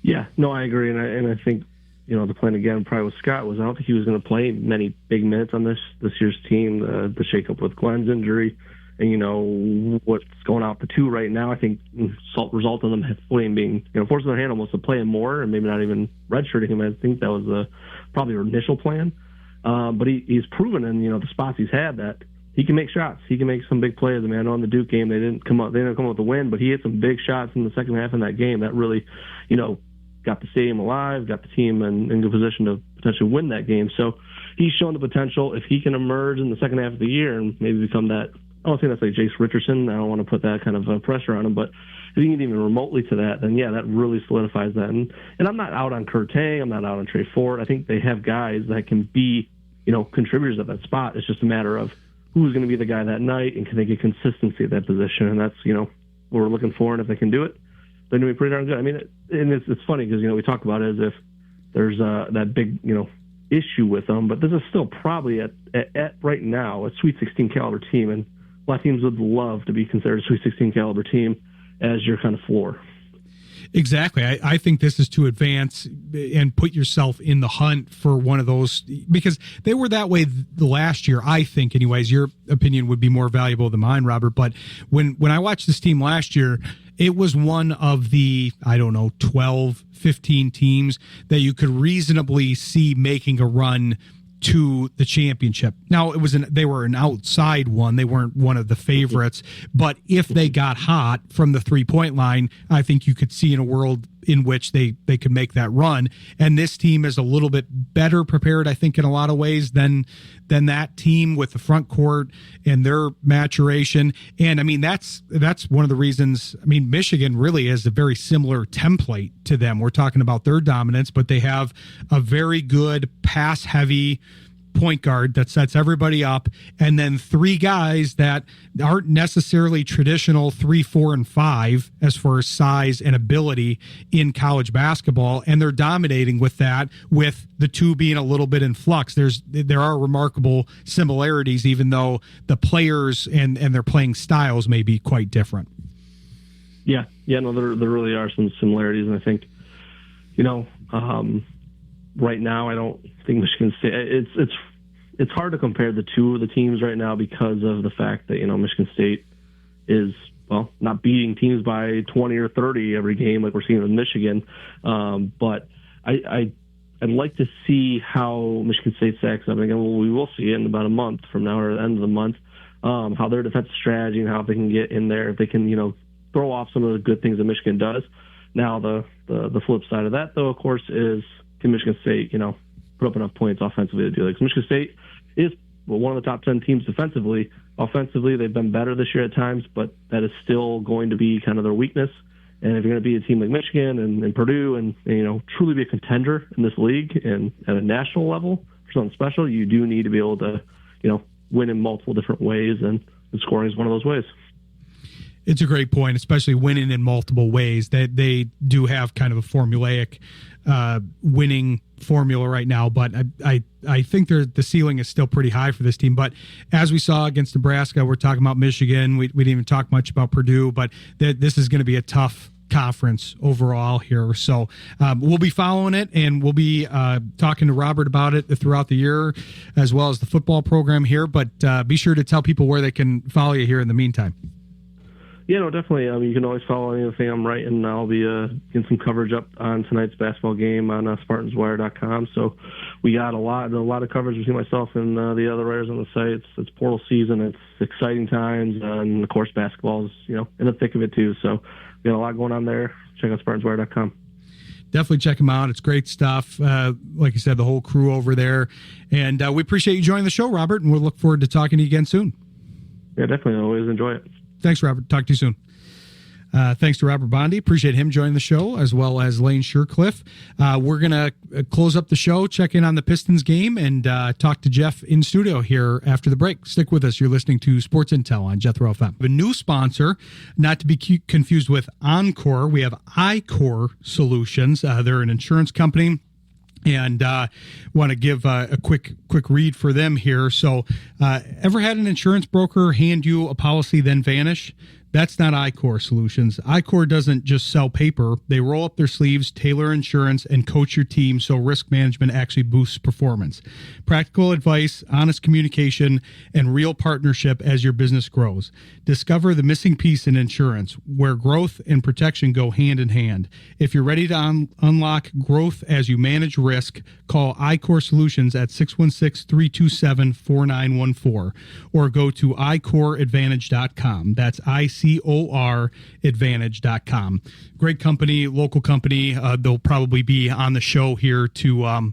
G: Yeah, no, I agree, and I think the plan again probably with Scott was I don't think he was going to play many big minutes on this year's team. The shakeup with Glenn's injury, and what's going out the 2 right now, I think result in them being forcing their hand almost to play him more and maybe not even redshirting him. I think that was probably their initial plan. But he's proven in the spots he's had that he can make shots. He can make some big plays. I mean, I know in the Duke game they didn't come up with the win, but he hit some big shots in the second half in that game that really got the stadium alive, got the team in good position to potentially win that game. So he's shown the potential. If he can emerge in the second half of the year and maybe become that, I don't think that's like Jace Richardson. I don't want to put that kind of pressure on him, but if he can get even remotely to that, then yeah, that really solidifies that. And I'm not out on Kurt Tang. I'm not out on Trey Ford. I think they have guys that can be, contributors at that spot. It's just a matter of who's going to be the guy that night and can they get consistency at that position. And that's, what we're looking for. And if they can do it, they're going to be pretty darn good. I mean, and it's funny because, we talk about it as if there's that big, issue with them, but this is still probably at right now a Sweet 16 caliber team. And a lot of teams would love to be considered a Sweet 16 caliber team as your kind of floor.
B: Exactly. I think this is to advance and put yourself in the hunt for one of those, because they were that way the last year, I think. Anyways, your opinion would be more valuable than mine, Robert. But when I watched this team last year, it was one of the, 12, 15 teams that you could reasonably see making a run to the championship. Now, they were an outside one. They weren't one of the favorites. But if they got hot from the 3-point line, I think you could see in a world in which they could make that run. And this team is a little bit better prepared, I think, in a lot of ways than that team with the front court and their maturation. And I mean, that's one of the reasons. I mean, Michigan really is a very similar template to them. We're talking about their dominance, but they have a very good pass heavy point guard that sets everybody up, and then 3 guys that aren't necessarily traditional 3, 4, and 5 as far as size and ability in college basketball, and they're dominating with that, with the 2 being a little bit in flux. There are remarkable similarities, even though the players and their playing styles may be quite different.
G: Yeah, no, there really are some similarities, and I think, right now, I don't think Michigan State. It's hard to compare the two of the teams right now because of the fact that Michigan State is not beating teams by 20 or 30 every game like we're seeing with Michigan. But I'd like to see how Michigan State stacks up. Again, we will see it in about a month from now or the end of the month. How their defensive strategy and how they can get in there, if they can throw off some of the good things that Michigan does. Now the flip side of that, though, of course, is can Michigan State, put up enough points offensively to do it? Because Michigan State is one of the top 10 teams defensively. Offensively, they've been better this year at times, but that is still going to be kind of their weakness. And if you're going to be a team like Michigan and Purdue and truly be a contender in this league and at a national level for something special, you do need to be able to, win in multiple different ways, and scoring is one of those ways.
B: It's a great point, especially winning in multiple ways. That they do have kind of a formulaic winning formula right now, but I think the ceiling is still pretty high for this team. But as we saw against Nebraska, we're talking about Michigan. We didn't even talk much about Purdue, but this is going to be a tough conference overall here. So we'll be following it, and we'll be talking to Robert about it throughout the year, as well as the football program here. But be sure to tell people where they can follow you here in the meantime.
G: Yeah, no, definitely. You can always follow anything I'm writing. I'll be getting some coverage up on tonight's basketball game on SpartansWire.com. So we got a lot of coverage between myself and the other writers on the site. It's portal season. It's exciting times, and of course, basketball is in the thick of it too. So we got a lot going on there. Check out SpartansWire.com. Definitely check them out. It's great stuff. Like you said, the whole crew over there, and we appreciate you joining the show, Robert. And we'll look forward to talking to you again soon. Yeah, definitely. I always enjoy it. Thanks, Robert. Talk to you soon. Thanks to Robert Bondy. Appreciate him joining the show, as well as Elaine Shircliff. We're going to close up the show, check in on the Pistons game, and talk to Jeff in studio here after the break. Stick with us. You're listening to Sports Intel on Jethro FM. A new sponsor, not to be confused with Encore. We have iCore Solutions. They're an insurance company. And want to give a quick read for them here. So ever had an insurance broker hand you a policy then vanish? That's not iCore Solutions. iCore doesn't just sell paper. They roll up their sleeves, tailor insurance, and coach your team so risk management actually boosts performance. Practical advice, honest communication, and real partnership as your business grows. Discover the missing piece in insurance, where growth and protection go hand in hand. If you're ready to unlock growth as you manage risk, call iCore Solutions at 616-327-4914 or go to iCoreAdvantage.com. That's ICOR Advantage.com. Great company, local company. They'll probably be on the show here to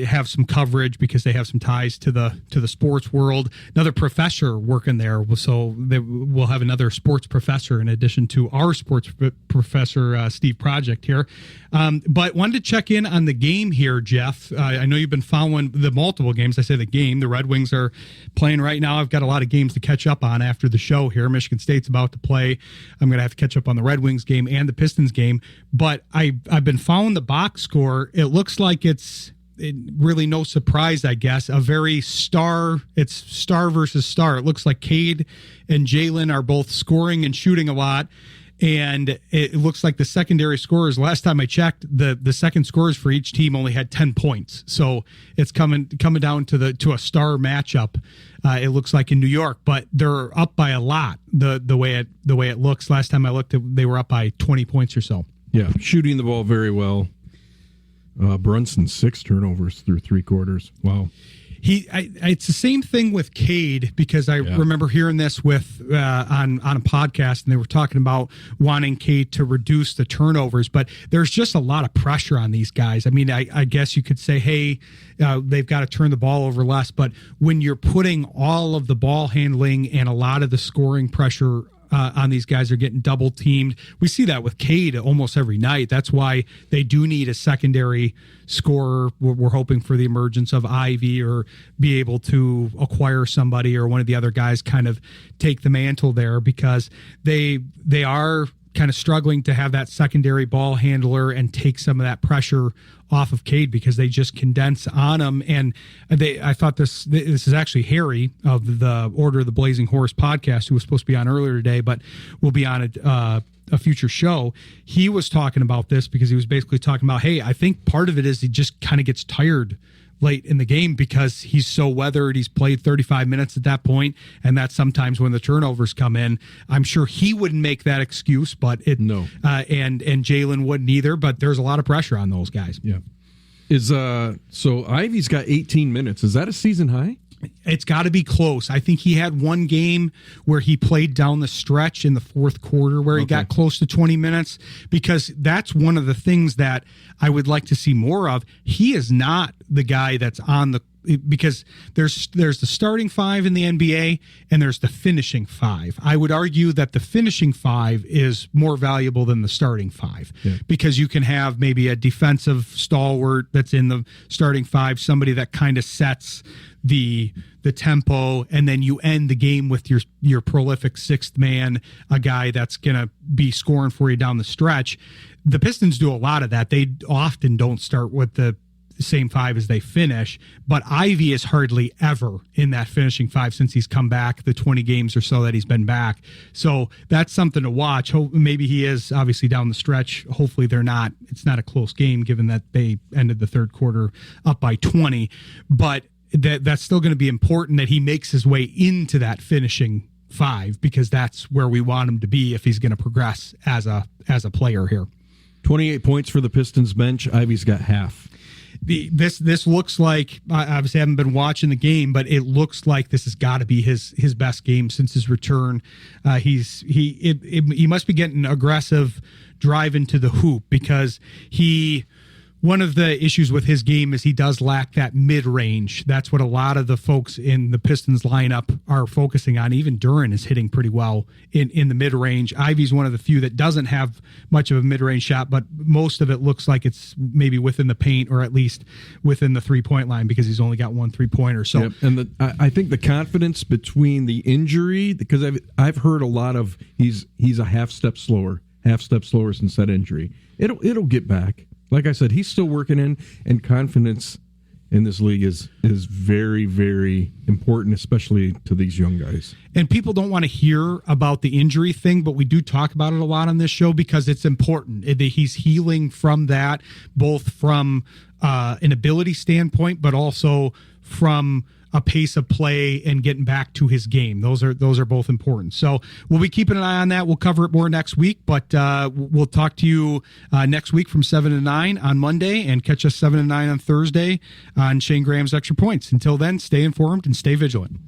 G: have some coverage because they have some ties to the sports world. Another professor working there, so we'll have another sports professor in addition to our sports professor, Steve Project here. But wanted to check in on the game here, Jeff. I know you've been following the multiple games. I say the game. The Red Wings are playing right now. I've got a lot of games to catch up on after the show here. Michigan State's about to play. I'm going to have to catch up on the Red Wings game and the Pistons game. But I've been following the box score. It looks like it's
B: really no surprise, I guess. It's star versus star. It looks like Cade and Jalen are both scoring and shooting a lot. And it looks like the secondary scorers, last time I checked, the second scorers for each team only had 10 points. So it's coming down to a star matchup. It looks like in New York, but they're up by a lot. The way it looks. Last time I looked, they were up by 20 points or so.
C: Yeah, shooting the ball very well. Brunson 6 turnovers through 3 quarters. Wow.
B: It's the same thing with Cade, because I remember hearing this with on a podcast, and they were talking about wanting Cade to reduce the turnovers, but there's just a lot of pressure on these guys. I mean, I guess you could say, hey, they've got to turn the ball over less, but when you're putting all of the ball handling and a lot of the scoring pressure on these guys, are getting double teamed. We see that with Cade almost every night. That's why they do need a secondary scorer. We're hoping for the emergence of Ivy, or be able to acquire somebody, or one of the other guys kind of take the mantle there, because they are kind of struggling to have that secondary ball handler and take some of that pressure off of Cade, because they just condense on him. And I thought this is actually Harry of the Order of the Blazing Horse podcast, who was supposed to be on earlier today, but will be on a future show. He was talking about this, because he was basically talking about, hey, I think part of it is he just kind of gets tired late in the game, because he's so weathered. He's played 35 minutes at that point, and that's sometimes when the turnovers come in. I'm sure he wouldn't make that excuse, but and Jalen wouldn't either. But there's a lot of pressure on those guys.
C: Yeah. So Ivy's got 18 minutes. Is that a season high?
B: It's got to be close. I think he had one game where he played down the stretch in the fourth quarter where he got close to 20 minutes, because that's one of the things that I would like to see more of. He is not the guy that's on the, because there's the starting 5 in the NBA and there's the finishing 5. I would argue that the finishing 5 is more valuable than the starting 5, because you can have maybe a defensive stalwart that's in the starting 5, somebody that kind of sets the tempo, and then you end the game with your prolific 6th man, a guy that's going to be scoring for you down the stretch. The Pistons do a lot of that. They often don't start with the same 5 as they finish, but Ivy is hardly ever in that finishing 5 since he's come back, the 20 games or so that he's been back. So that's something to watch. Maybe he is obviously down the stretch. Hopefully it's not a close game, given that they ended the third quarter up by 20, but that's still going to be important that he makes his way into that finishing 5, because that's where we want him to be if he's going to progress as a player here.
C: 28 points for the Pistons bench. Ivy's got half.
B: This looks like, I obviously haven't been watching the game, but it looks like this has got to be his best game since his return. He must be getting aggressive driving to the hoop, because one of the issues with his game is he does lack that mid-range. That's what a lot of the folks in the Pistons lineup are focusing on. Even Duran is hitting pretty well in the mid-range. Ivy's one of the few that doesn't have much of a mid-range shot, but most of it looks like it's maybe within the paint, or at least within the three-point line, because he's only got one three-pointer. So,
C: and I think the confidence between the injury, because I've heard a lot of he's a half step slower since that injury. It'll get back. Like I said, he's still working and confidence in this league is very, very important, especially to these young guys.
B: And people don't want to hear about the injury thing, but we do talk about it a lot on this show, because it's important. He's healing from that, both from an ability standpoint, but also from a pace of play and getting back to his game. Those are both important. So we'll be keeping an eye on that. We'll cover it more next week, but we'll talk to you next week from 7 to 9 on Monday, and catch us 7 to 9 on Thursday on Shane Graham's Extra Points. Until then, stay informed and stay vigilant.